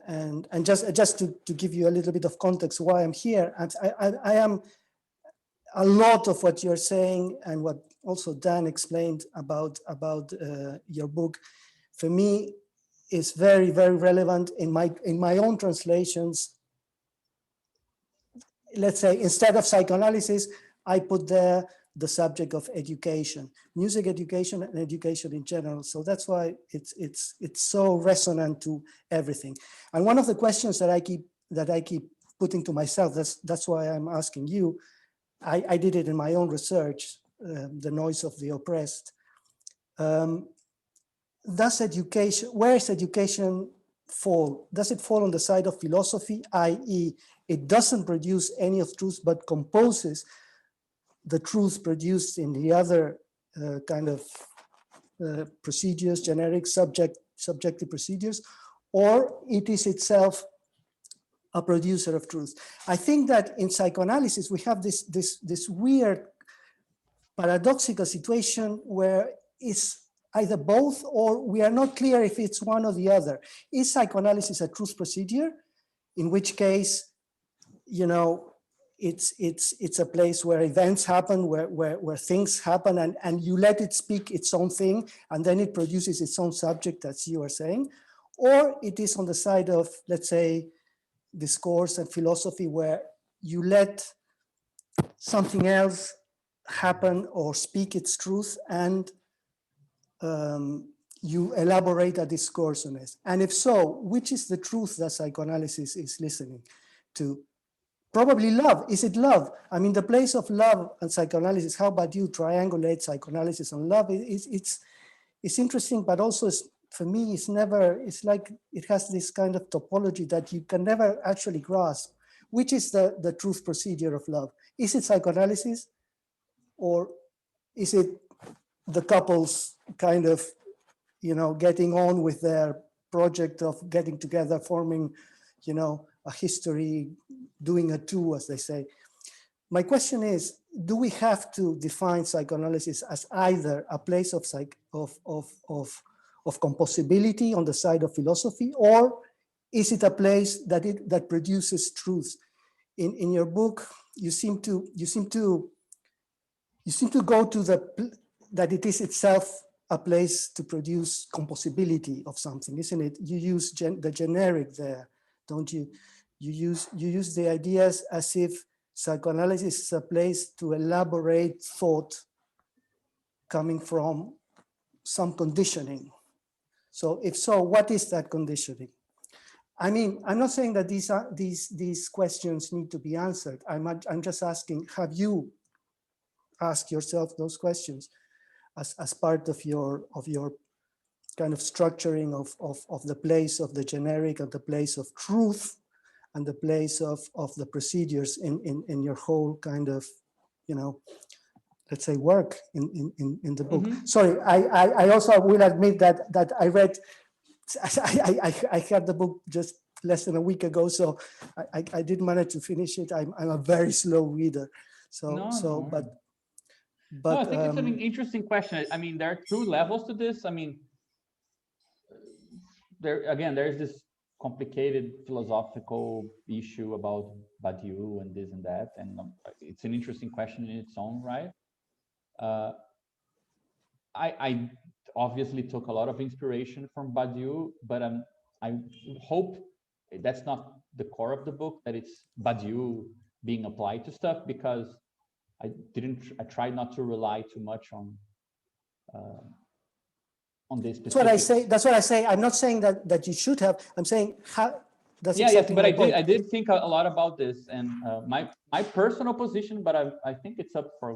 S6: just to give you a little bit of context why I'm here, I am a lot of what you're saying and what also Dan explained about your book, for me, is very, very relevant in my own translations. Let's say instead of psychoanalysis, I put there the subject of education, music education and education in general. So that's why it's so resonant to everything. And one of the questions that I keep putting to myself, that's why I'm asking you. I did it in my own research, the noise of the oppressed. Does education, where is education fall? Does it fall on the side of philosophy, i.e. it doesn't produce any of truth, but composes the truth produced in the other kind of procedures, generic subjective procedures, or it is itself a producer of truth? I think that in psychoanalysis, we have this weird paradoxical situation where it's either both, or we are not clear if it's one or the other. Is psychoanalysis a truth procedure? In which case, you know, it's a place where events happen, where things happen, and you let it speak its own thing, and then it produces its own subject, as you are saying. Or it is on the side of, let's say, discourse and philosophy, where you let something else happen or speak its truth, and you elaborate a discourse on it. And if so, which is the truth that psychoanalysis is listening to? Probably love. Is it love? I mean, the place of love and psychoanalysis, how about you triangulate psychoanalysis on love? It's interesting, but also for me, it's like it has this kind of topology that you can never actually grasp. Which is the truth procedure of love? Is it psychoanalysis, or is it the couples kind of, you know, getting on with their project of getting together, forming, you know, a history, doing a two, as they say? My question is, do we have to define psychoanalysis as either a place of composability on the side of philosophy, or is it a place that produces truth? In your book, you seem to go to that it is itself a place to produce composability of something, isn't it? You use the generic there, don't you? You use the ideas as if psychoanalysis is a place to elaborate thought coming from some conditioning. So if so, what is that conditioning? I mean, I'm not saying that these questions need to be answered. I'm just asking, have you asked yourself those questions as part of your kind of structuring of the place of the generic and the place of truth and the place of the procedures in your whole kind of, you know, let's say work in the book. Sorry, I also will admit that I read, I had the book just less than a week ago, so I didn't manage to finish it. I'm a very slow reader. So, but
S3: no, I think it's an interesting question. I mean, there are two levels to this. I mean, there's this complicated philosophical issue about Badiou and this and that, and it's an interesting question in its own right. I obviously took a lot of inspiration from Badiou, but I hope that's not the core of the book, that it's Badiou being applied to stuff, because I tried not to rely too much on this.
S6: That's what I say. That's what I say. I'm not saying that you should have. I'm saying how. That's
S3: yeah,
S6: exactly
S3: yes, but
S6: I
S3: did think a lot about this, and my personal position, but I think it's up for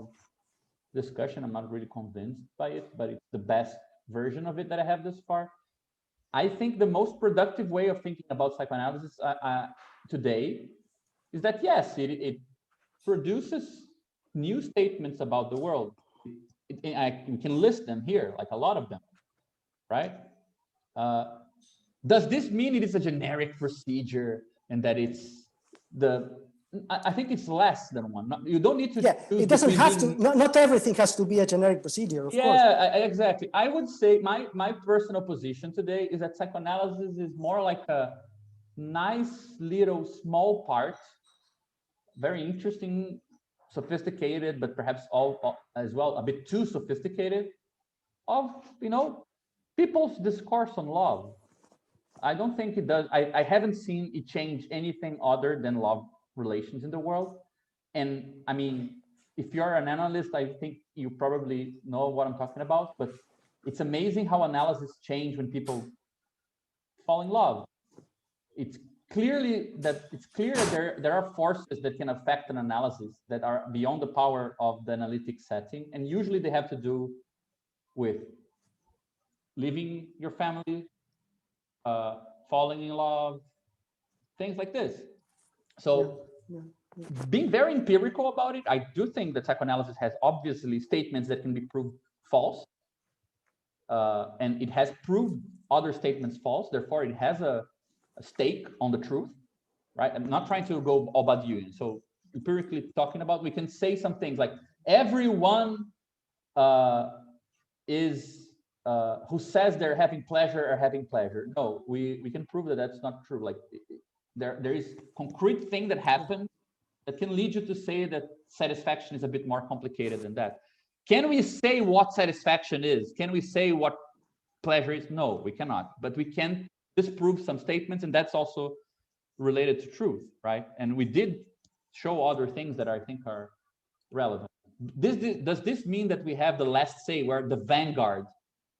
S3: discussion. I'm not really convinced by it, but it's the best version of it that I have this far. I think the most productive way of thinking about psychoanalysis today is that, yes, it produces new statements about the world. You can list them here, like a lot of them, right? Does this mean it is a generic procedure and that it's I think it's less than one. You don't need to.
S6: Yeah, it doesn't have to. Not everything has to be a generic procedure, of course.
S3: Yeah, exactly. I would say my personal position today is that psychoanalysis is more like a nice little small part, very interesting, sophisticated, but perhaps all as well a bit too sophisticated, of, you know, people's discourse on love. I don't think it does. I haven't seen it change anything other than love relations in the world. And I mean, if you're an analyst, I think you probably know what I'm talking about, but it's amazing how analysis change when people fall in love. It's clear that there are forces that can affect an analysis that are beyond the power of the analytic setting, and usually they have to do with leaving your family, falling in love, things like this. So being very empirical about it, I do think that psychoanalysis has obviously statements that can be proved false, and it has proved other statements false. Therefore, it has a stake on the truth, right? I'm not trying to go all about you. So empirically talking about, we can say some things like everyone who says they're having pleasure are having pleasure. No, we can prove that that's not true. Like there is concrete thing that happened that can lead you to say that satisfaction is a bit more complicated than that. Can we say what satisfaction is? Can we say what pleasure is? No, we cannot. But we can disprove some statements, and that's also related to truth, right? And we did show other things that I think are relevant. Does this mean that we have the last say, we're the vanguard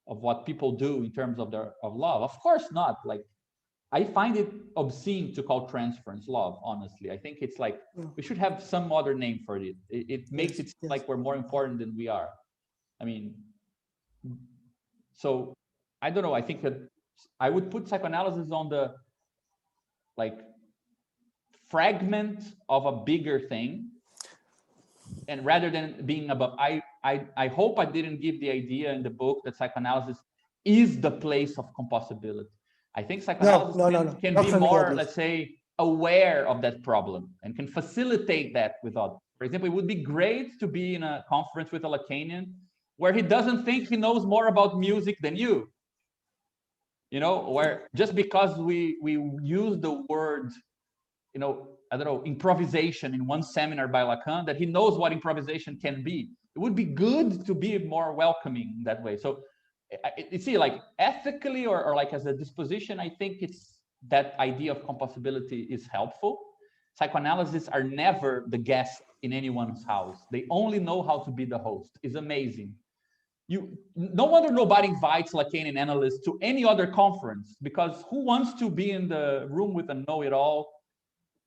S3: of what people do in terms of love? Of course not. Like, I find it obscene to call transference love, honestly. I think it's like, we should have some other name for it. It makes it seem like we're more important than we are. I mean, so I don't know. I think that I would put psychoanalysis on the like fragment of a bigger thing, and rather than being about, I hope I didn't give the idea in the book that psychoanalysis is the place of compossibility. I think psychoanalysis can be more, let's say, aware of that problem and can facilitate that with others. For example, it would be great to be in a conference with a Lacanian where he doesn't think he knows more about music than you. You know, where just because we use the word, you know, I don't know, improvisation in one seminar by Lacan, that he knows what improvisation can be. It would be good to be more welcoming in that way. So you see, like ethically or like as a disposition, I think it's that idea of compossibility is helpful. Psychoanalysts are never the guest in anyone's house. They only know how to be the host. It's amazing. No wonder nobody invites Lacanian analysts to any other conference, because who wants to be in the room with a know-it-all?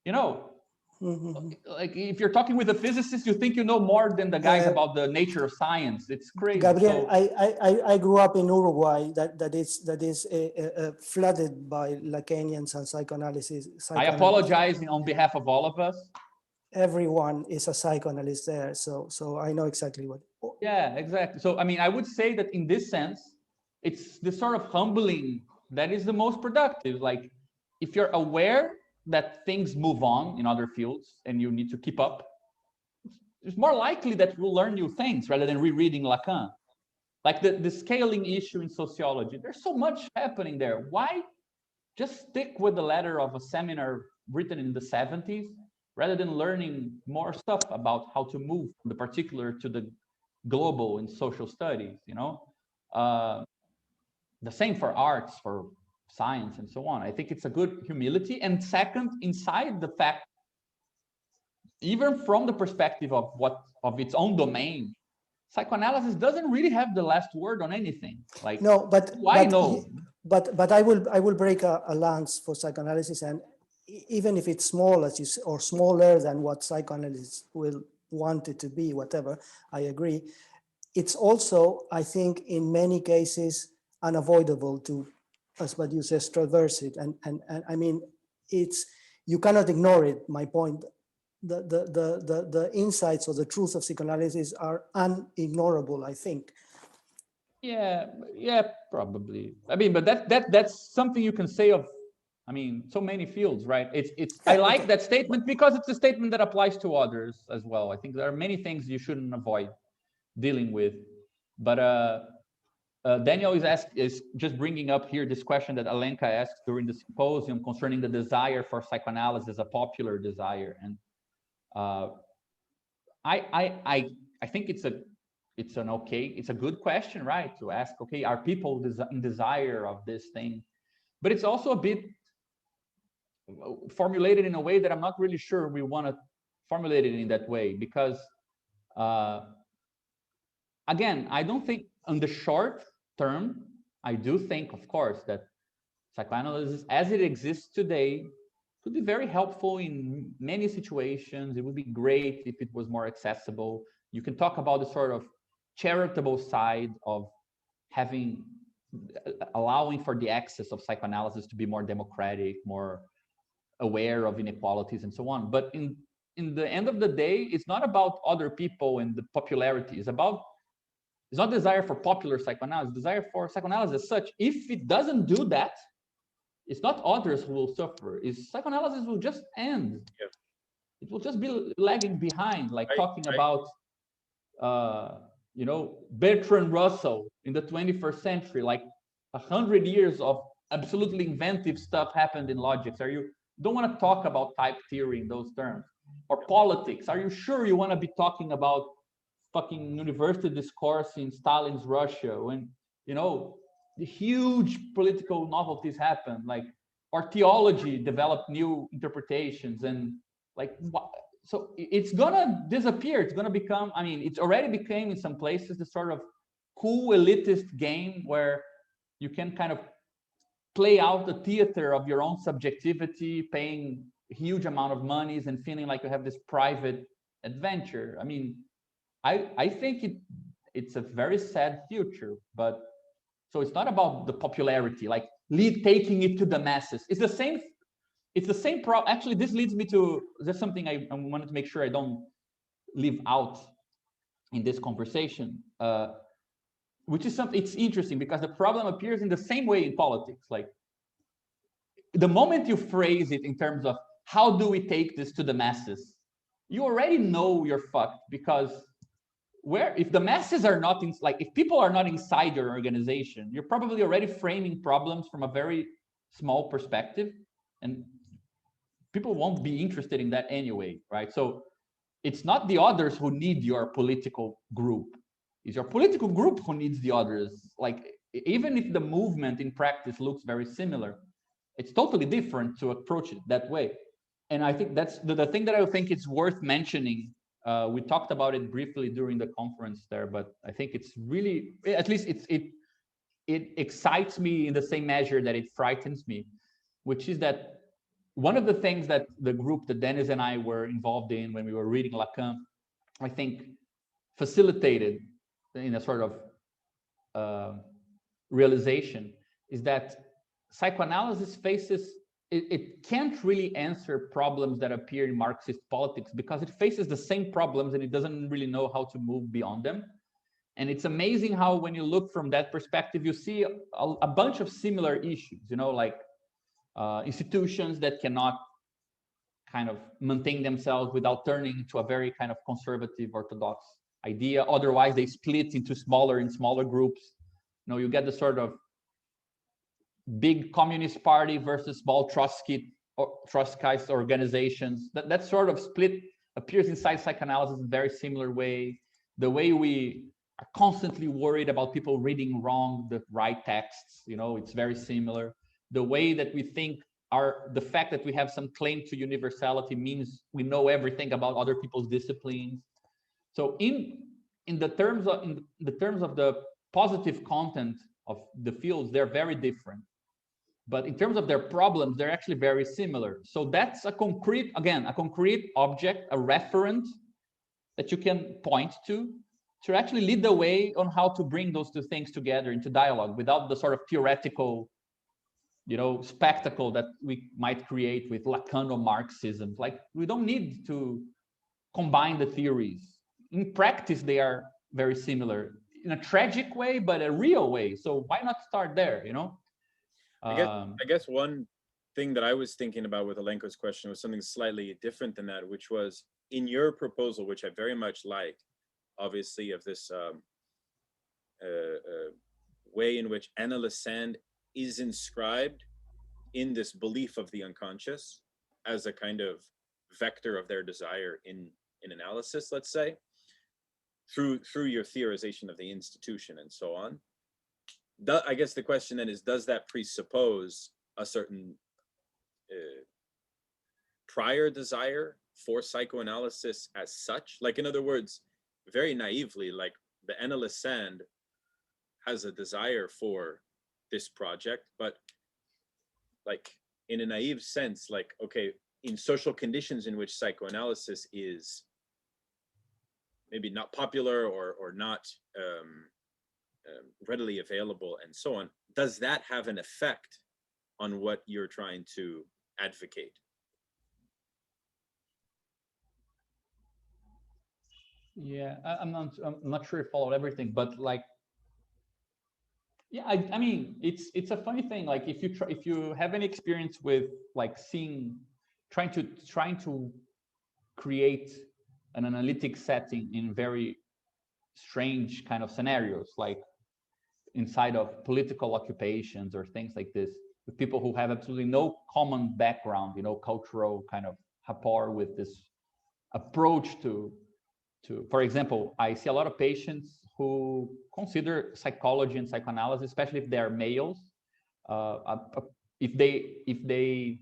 S3: You know, Like if you're talking with a physicist, you think you know more than the guys about the nature of science. It's crazy.
S6: Gabriel,
S3: So,
S6: I grew up in Uruguay that is flooded by Lacanians and psychoanalysis.
S3: I apologize on behalf of all of us.
S6: Everyone is a psychoanalyst there, so I know exactly what.
S3: Yeah, exactly. So I mean, I would say that in this sense, it's the sort of humbling that is the most productive. Like if you're aware that things move on in other fields and you need to keep up, it's more likely that you'll learn new things rather than rereading Lacan. Like the scaling issue in sociology, there's so much happening there. Why just stick with the letter of a seminar written in the 70s rather than learning more stuff about how to move from the particular to the global in social studies, you know? The same for arts, for science and so on. I think it's a good humility. And second, inside the fact, even from the perspective of its own domain, psychoanalysis doesn't really have the last word on anything. Like
S6: no, but
S3: why no?
S6: But I will break a lance for psychoanalysis, and even if it's small, as you say, or smaller than what psychoanalysts will want it to be, whatever, I agree. It's also, I think, in many cases, unavoidable to, as what you say, traverse it. And I mean, you cannot ignore it. My point, the insights or the truth of psychoanalysis are unignorable, I think.
S3: Yeah, probably. I mean, but that's something you can say of, I mean, so many fields, right? I like that statement because it's a statement that applies to others as well. I think there are many things you shouldn't avoid dealing with. But Daniel is just bringing up here this question that Alenka asked during the symposium concerning the desire for psychoanalysis, a popular desire. And I think it's a good question, right? To ask, okay, are people in desire of this thing? But it's also a bit formulated in a way that I'm not really sure we want to formulate it in that way, because again, I don't think on the short term, I do think, of course, that psychoanalysis as it exists today could be very helpful in many situations. It would be great if it was more accessible. You can talk about the sort of charitable side of allowing for the access of psychoanalysis to be more democratic, more aware of inequalities and so on. But in the end of the day, it's not about other people and the popularity. It's not desire for popular psychoanalysis, desire for psychoanalysis as such. If it doesn't do that, it's not others who will suffer. Psychoanalysis will just end. Yeah. It will just be lagging behind, like talking about, you know, Bertrand Russell in the 21st century, like 100 years of absolutely inventive stuff happened in logics. You don't want to talk about type theory in those terms. Or politics. Are you sure you want to be talking about fucking university discourse in Stalin's Russia when, you know, the huge political novelties happened, like, or theology developed new interpretations, and like, so it's gonna disappear. It's gonna become, I mean, it's already became in some places the sort of cool elitist game where you can kind of play out the theater of your own subjectivity, paying a huge amount of monies and feeling like you have this private adventure. I mean, I think it's a very sad future, but so it's not about the popularity, like taking it to the masses. It's the same problem. Actually, this leads me to, there's something I wanted to make sure I don't leave out in this conversation, which is something, it's interesting because the problem appears in the same way in politics. Like the moment you phrase it in terms of how do we take this to the masses, you already know you're fucked, because if the masses are not if people are not inside your organization, you're probably already framing problems from a very small perspective, and people won't be interested in that anyway, right? So it's not the others who need your political group. It's your political group who needs the others. Like, even if the movement in practice looks very similar, it's totally different to approach it that way. And I think that's the thing that I think it's worth mentioning. We talked about it briefly during the conference there, but I think it's really, at least it excites me in the same measure that it frightens me, which is that one of the things that the group that Dennis and I were involved in when we were reading Lacan, I think facilitated in a sort of realization is that psychoanalysis faces, it can't really answer problems that appear in Marxist politics because it faces the same problems and it doesn't really know how to move beyond them. And it's amazing how when you look from that perspective, you see a bunch of similar issues, you know, like institutions that cannot kind of maintain themselves without turning into a very kind of conservative orthodox idea. Otherwise, they split into smaller and smaller groups. You know, you get the sort of big communist party versus small Trotskyist organizations. That sort of split appears inside psychoanalysis in a very similar way. The way we are constantly worried about people reading wrong the right texts, you know, it's very similar. The way that we think the fact that we have some claim to universality means we know everything about other people's disciplines. So in the terms of the positive content of the fields, they're very different. But in terms of their problems, they're actually very similar. So that's a concrete, again, a concrete object, a reference that you can point to actually lead the way on how to bring those two things together into dialogue without the sort of theoretical, you know, spectacle that we might create with Lacan or Marxism. Like, we don't need to combine the theories. In practice, they are very similar in a tragic way, but a real way. So why not start there, you know?
S2: I guess one thing that I was thinking about with Alenko's question was something slightly different than that, which was in your proposal, which I very much like, obviously, of this way in which Anna Lassalle is inscribed in this belief of the unconscious as a kind of vector of their desire in analysis, let's say, through your theorization of the institution and so on. I guess the question then is, does that presuppose a certain prior desire for psychoanalysis as such? Like, in other words, very naively, like the Anna Lassalle has a desire for this project, but like in a naive sense, like, okay, in social conditions in which psychoanalysis is maybe not popular or not readily available and so on, does that have an effect on what you're trying to advocate?
S3: Yeah, I'm not sure I followed everything, but like, yeah, I mean, it's a funny thing. Like, if you have any experience with like trying to create an analytic setting in very strange kind of scenarios, like inside of political occupations or things like this, with people who have absolutely no common background, you know, cultural kind of rapport with this approach to, for example, I see a lot of patients who consider psychology and psychoanalysis, especially if they're males, if they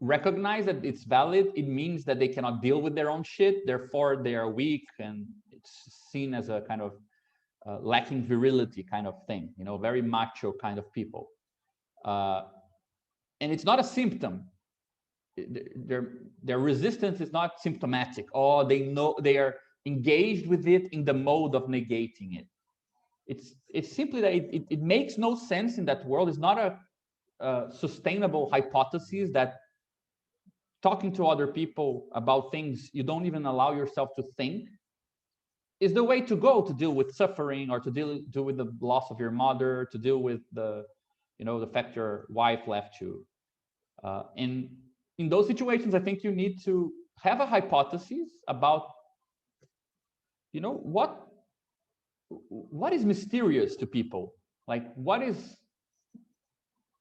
S3: recognize that it's valid, it means that they cannot deal with their own shit, therefore they are weak, and it's seen as a kind of lacking virility kind of thing, you know, very macho kind of people. And it's not a symptom. Their resistance is not symptomatic, or they know they are engaged with it in the mode of negating it. It's simply that it makes no sense in that world. It's not a sustainable hypothesis that talking to other people about things you don't even allow yourself to think is the way to go to deal with suffering, or to deal with the loss of your mother, to deal with the, you know, the fact your wife left you. And in those situations, I think you need to have a hypothesis about, you know, what is mysterious to people? Like, what is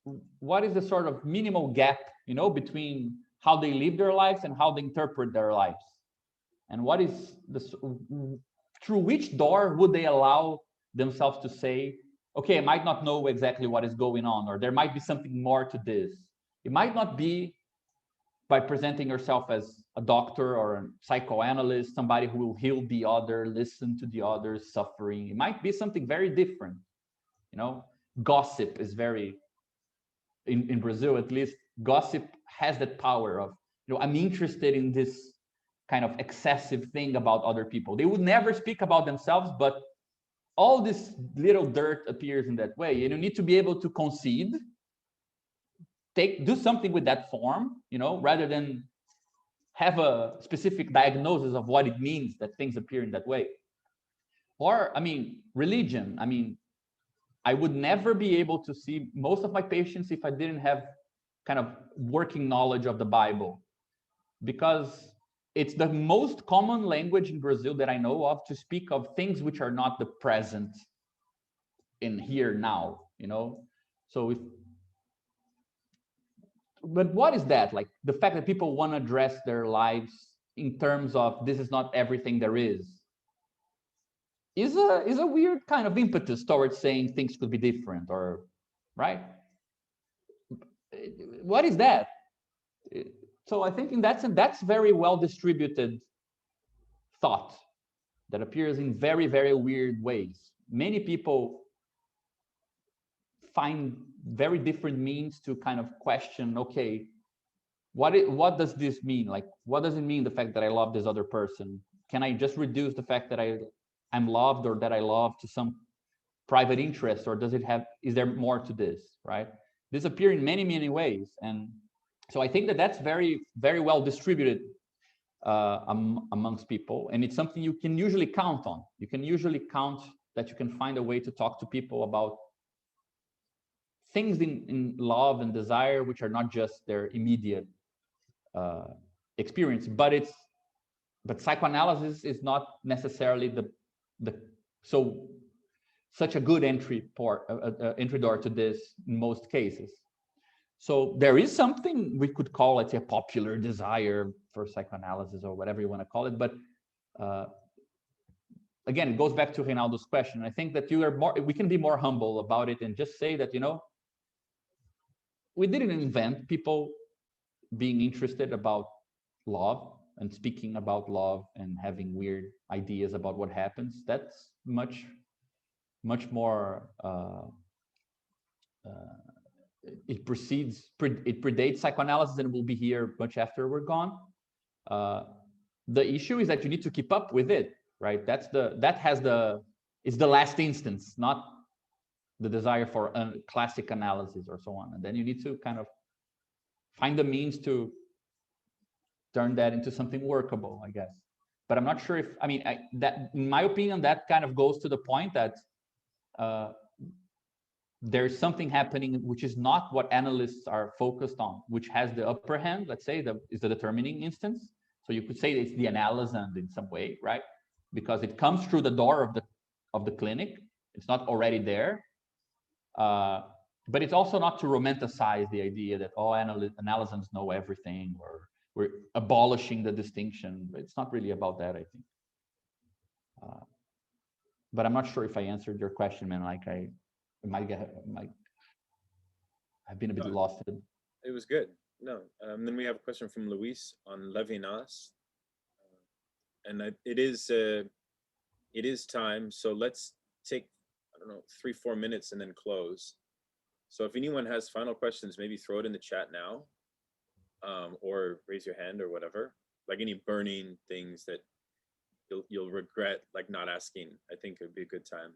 S3: the sort of minimal gap, you know, between how they live their lives and how they interpret their lives? And what is through which door would they allow themselves to say, okay, I might not know exactly what is going on, or there might be something more to this. It might not be by presenting yourself as a doctor or a psychoanalyst, somebody who will heal the other, listen to the other's suffering. It might be something very different. You know, gossip is very, in Brazil at least, gossip has that power of, I'm interested in this kind of excessive thing about other people. They would never speak about themselves, but all this little dirt appears in that way. And you need to be able to concede, do something with that form, rather than have a specific diagnosis of what it means that things appear in that way. Or, religion. I would never be able to see most of my patients if I didn't have kind of working knowledge of the Bible, because it's the most common language in Brazil that I know of to speak of things which are not the present in here now, So but what is that? Like the fact that people want to address their lives in terms of this is not everything there is a weird kind of impetus towards saying things could be different, or right? What is that? So I think in that sense, that's very well distributed thought that appears in very, very weird ways. Many people find very different means to kind of question, okay, what does this mean? Like, what does it mean, the fact that I love this other person? Can I just reduce the fact that I'm loved, or that I love, to some private interest, or is there more to this, right? This appears in many, many ways. And so I think that that's very, very well distributed amongst people. And it's something you can usually count on. You can usually count that you can find a way to talk to people about things in love and desire, which are not just their immediate experience, but psychoanalysis is not necessarily such a good entry door to this in most cases. So there is something we could call, let's say, a popular desire for psychoanalysis, or whatever you want to call it. But again, it goes back to Reinaldo's question. I think that we can be more humble about it and just say that, we didn't invent people being interested about love and speaking about love and having weird ideas about what happens. That's much more, it predates psychoanalysis, and will be here much after we're gone. The issue is that you need to keep up with it, right? It's the last instance, not the desire for a classic analysis or so on. And then you need to kind of find the means to turn that into something workable, I guess. But I'm not sure if, in my opinion, that kind of goes to the point that there's something happening which is not what analysts are focused on, which has the upper hand, let's say, is the determining instance. So you could say it's the analysand in some way, right? Because it comes through the door of the clinic. It's not already there. But it's also not to romanticize the idea that analysands know everything, or we're abolishing the distinction. It's not really about that, I think. But I'm not sure if I answered your question, man. Like I've been a bit lost.
S2: It was good. No, then we have a question from Luis on Levinas, and it is time. So let's take, 3-4 minutes and then close. So if anyone has final questions, maybe throw it in the chat now, or raise your hand or whatever. Like any burning things that you'll regret, like not asking. I think it would be a good time.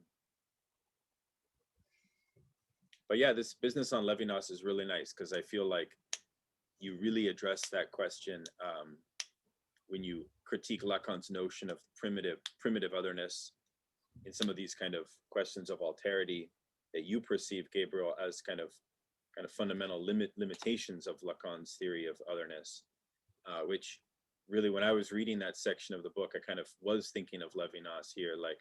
S2: But yeah, this business on Levinas is really nice, because I feel like you really address that question when you critique Lacan's notion of primitive otherness in some of these kind of questions of alterity that you perceive, Gabriel, as kind of fundamental limitations of Lacan's theory of otherness, which really, when I was reading that section of the book, I kind of was thinking of Levinas here, like,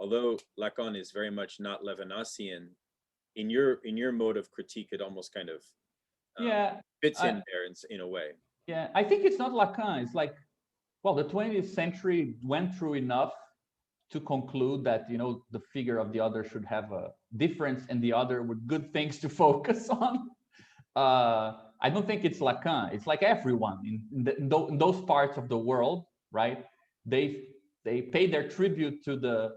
S2: although Lacan is very much not Levinasian, in your mode of critique, it almost kind of fits in there in a way.
S3: Yeah, I think it's not Lacan. It's like, well, the 20th century went through enough to conclude that, the figure of the other should have a difference, and the other with good things to focus on. I don't think it's Lacan. It's like everyone in those parts of the world, right? They pay their tribute to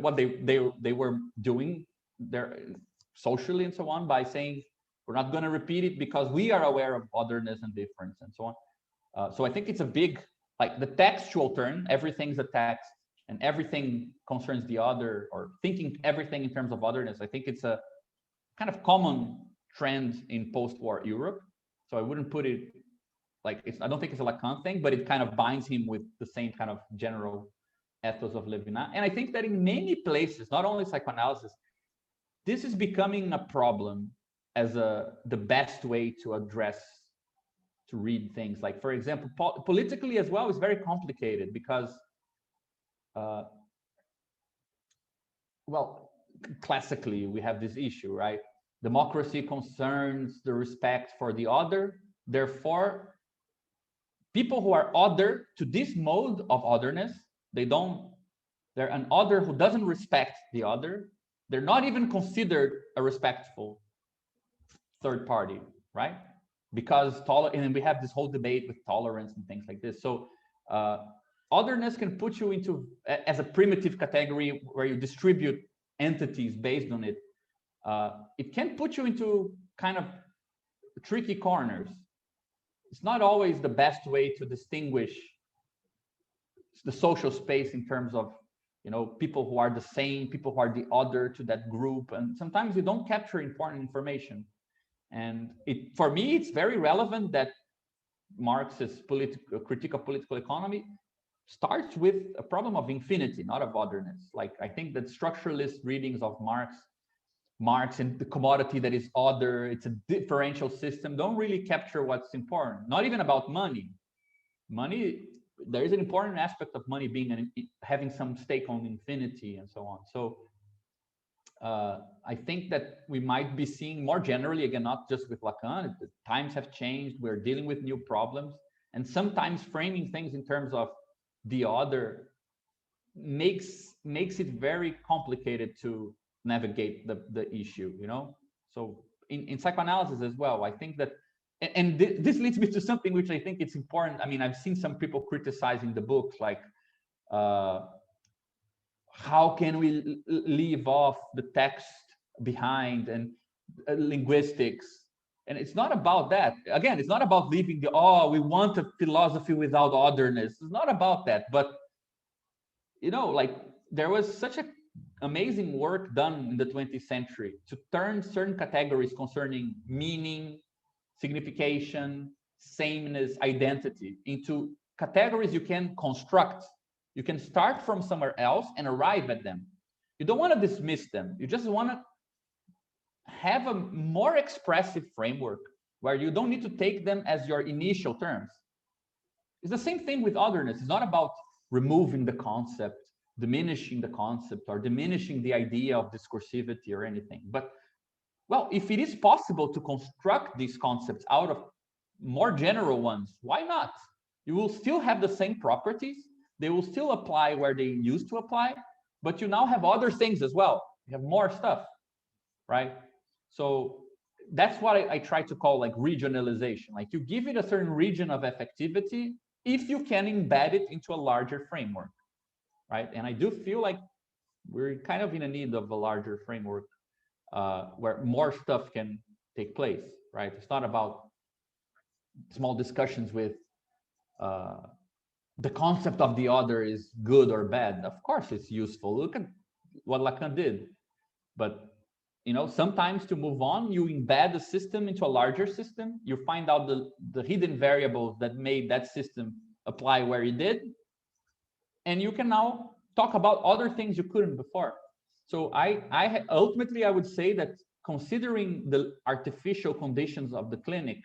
S3: what they were doing there socially and so on, by saying We're not going to repeat it because we are aware of otherness and difference and so on. So I think it's a big, like the textual turn, everything's a text and everything concerns the other, or thinking everything in terms of otherness. I think it's a kind of common trend in post-war Europe. So I wouldn't put it like, I don't think it's a Lacan thing, but it kind of binds him with the same kind of general ethos of Levinas. And I think that in many places, not only psychoanalysis, this is becoming a problem as the best way to address, to read things. Like, for example, politically as well is very complicated because, well, classically we have this issue, right? Democracy concerns the respect for the other. Therefore, people who are other to this mode of otherness, they're an other who doesn't respect the other. They're not even considered a respectful third party, right? Because and we have this whole debate with tolerance and things like this. So otherness can put you into, as a primitive category where you distribute entities based on it. It can put you into kind of tricky corners. It's not always the best way to distinguish the social space in terms of, you know, people who are the same, people who are the other to that group. And sometimes you don't capture important information. And for me, it's very relevant that Marx's critique of political economy starts with a problem of infinity, not of otherness. Like, I think that structuralist readings of Marx and the commodity that is other, it's a differential system, don't really capture what's important. Not even about money. Money, there is an important aspect of money being having some stake on infinity and so on. So I think that we might be seeing more generally, again, not just with Lacan, the times have changed, we're dealing with new problems, and sometimes framing things in terms of the other makes it very complicated to navigate the issue, you know? So in psychoanalysis as well, I think that, and this leads me to something which I think it's important. I mean, I've seen some people criticizing the book, like, how can we leave off the text behind and linguistics? And it's not about that. Again, it's not about leaving we want a philosophy without otherness. It's not about that. But, you know, like, there was such a amazing work done in the 20th century to turn certain categories concerning meaning, signification, sameness, identity into categories you can construct. You can start from somewhere else and arrive at them. You don't want to dismiss them. You just want to have a more expressive framework where you don't need to take them as your initial terms. It's the same thing with otherness. It's not about removing the concept, diminishing the concept, or diminishing the idea of discursivity or anything. But, well, if it is possible to construct these concepts out of more general ones, why not? You will still have the same properties. They will still apply where they used to apply, but you now have other things as well. You have more stuff, right? So that's what I try to call like regionalization. Like, you give it a certain region of effectivity if you can embed it into a larger framework, right? And I do feel like we're kind of in a need of a larger framework where more stuff can take place, right? It's not about small discussions with the concept of the other is good or bad. Of course it's useful. Look at what Lacan did. But, you know, sometimes to move on, you embed the system into a larger system. You find out the hidden variables that made that system apply where it did. And you can now talk about other things you couldn't before. So ultimately, I would say that considering the artificial conditions of the clinic,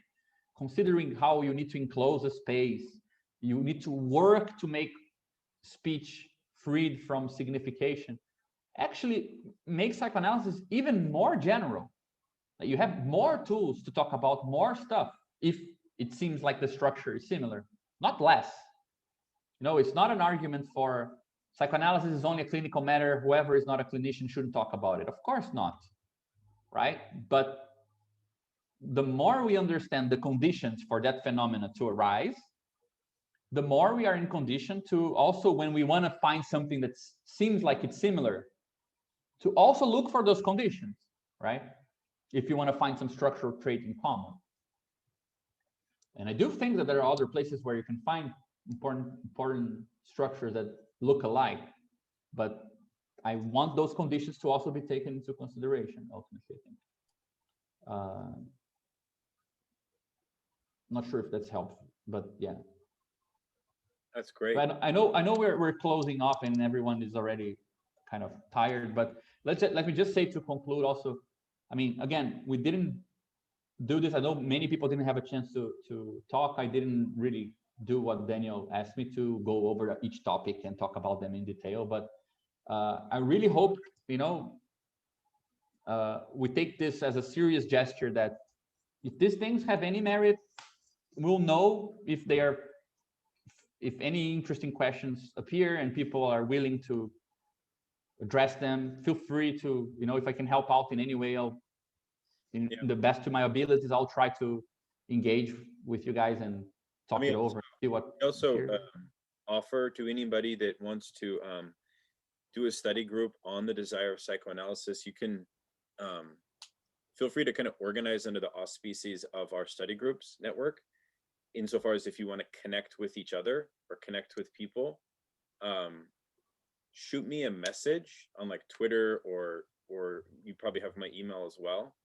S3: considering how you need to enclose a space, you need to work to make speech freed from signification, actually makes psychoanalysis even more general. You have more tools to talk about more stuff if it seems like the structure is similar, not less. You know, it's not an argument for psychoanalysis is only a clinical matter, whoever is not a clinician shouldn't talk about it. Of course not, right? But the more we understand the conditions for that phenomena to arise, the more we are in condition to also, when we want to find something that seems like it's similar, to also look for those conditions, right? if you want to find some structural trait in common. And I do think that there are other places where you can find important structures that look alike, but I want those conditions to also be taken into consideration ultimately, I think. Not sure if that's helpful, but yeah.
S2: That's great.
S3: But I know we're closing off and everyone is already kind of tired, but let me just say to conclude also, I mean, again, we didn't do this. I know many people didn't have a chance to talk. I didn't really do what Daniel asked me to, go over each topic and talk about them in detail, but I really hope, you know, we take this as a serious gesture that if these things have any merit, we'll know if they are, if any interesting questions appear and people are willing to address them. Feel free to, you know, if I can help out in any way, I'll, in the best of my abilities, I'll try to engage with you guys and talk it over. See what.
S2: Also offer to anybody that wants to do a study group on the Desire of Psychoanalysis, you can feel free to kind of organize under the auspices of our study groups network, insofar as if you want to connect with each other or connect with people. Shoot me a message on like Twitter, or you probably have my email as well,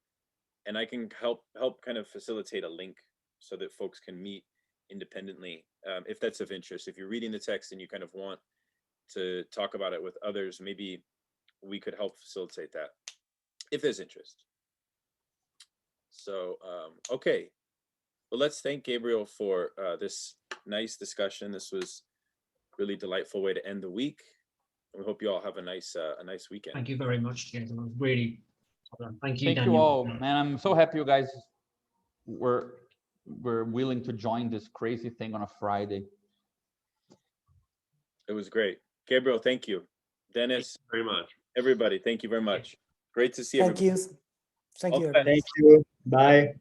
S2: and I can help kind of facilitate a link so that folks can meet independently, if that's of interest. If you're reading the text and you kind of want to talk about it with others, maybe we could help facilitate that if there's interest. So okay, well, let's thank Gabriel for this nice discussion. This was really delightful way to end the week. We hope you all have a nice weekend.
S1: Thank you very much, gentlemen. Really, thank you,
S3: Thank
S1: Daniel.
S3: you all, man. I'm so happy you guys were willing to join this crazy thing on a Friday.
S2: It was great. Gabriel, thank you. Dennis,
S5: Very much.
S2: everybody, thank you very much. Great to see everybody.
S6: Thank you. Thank you.
S2: Okay.
S7: Thank you. Bye.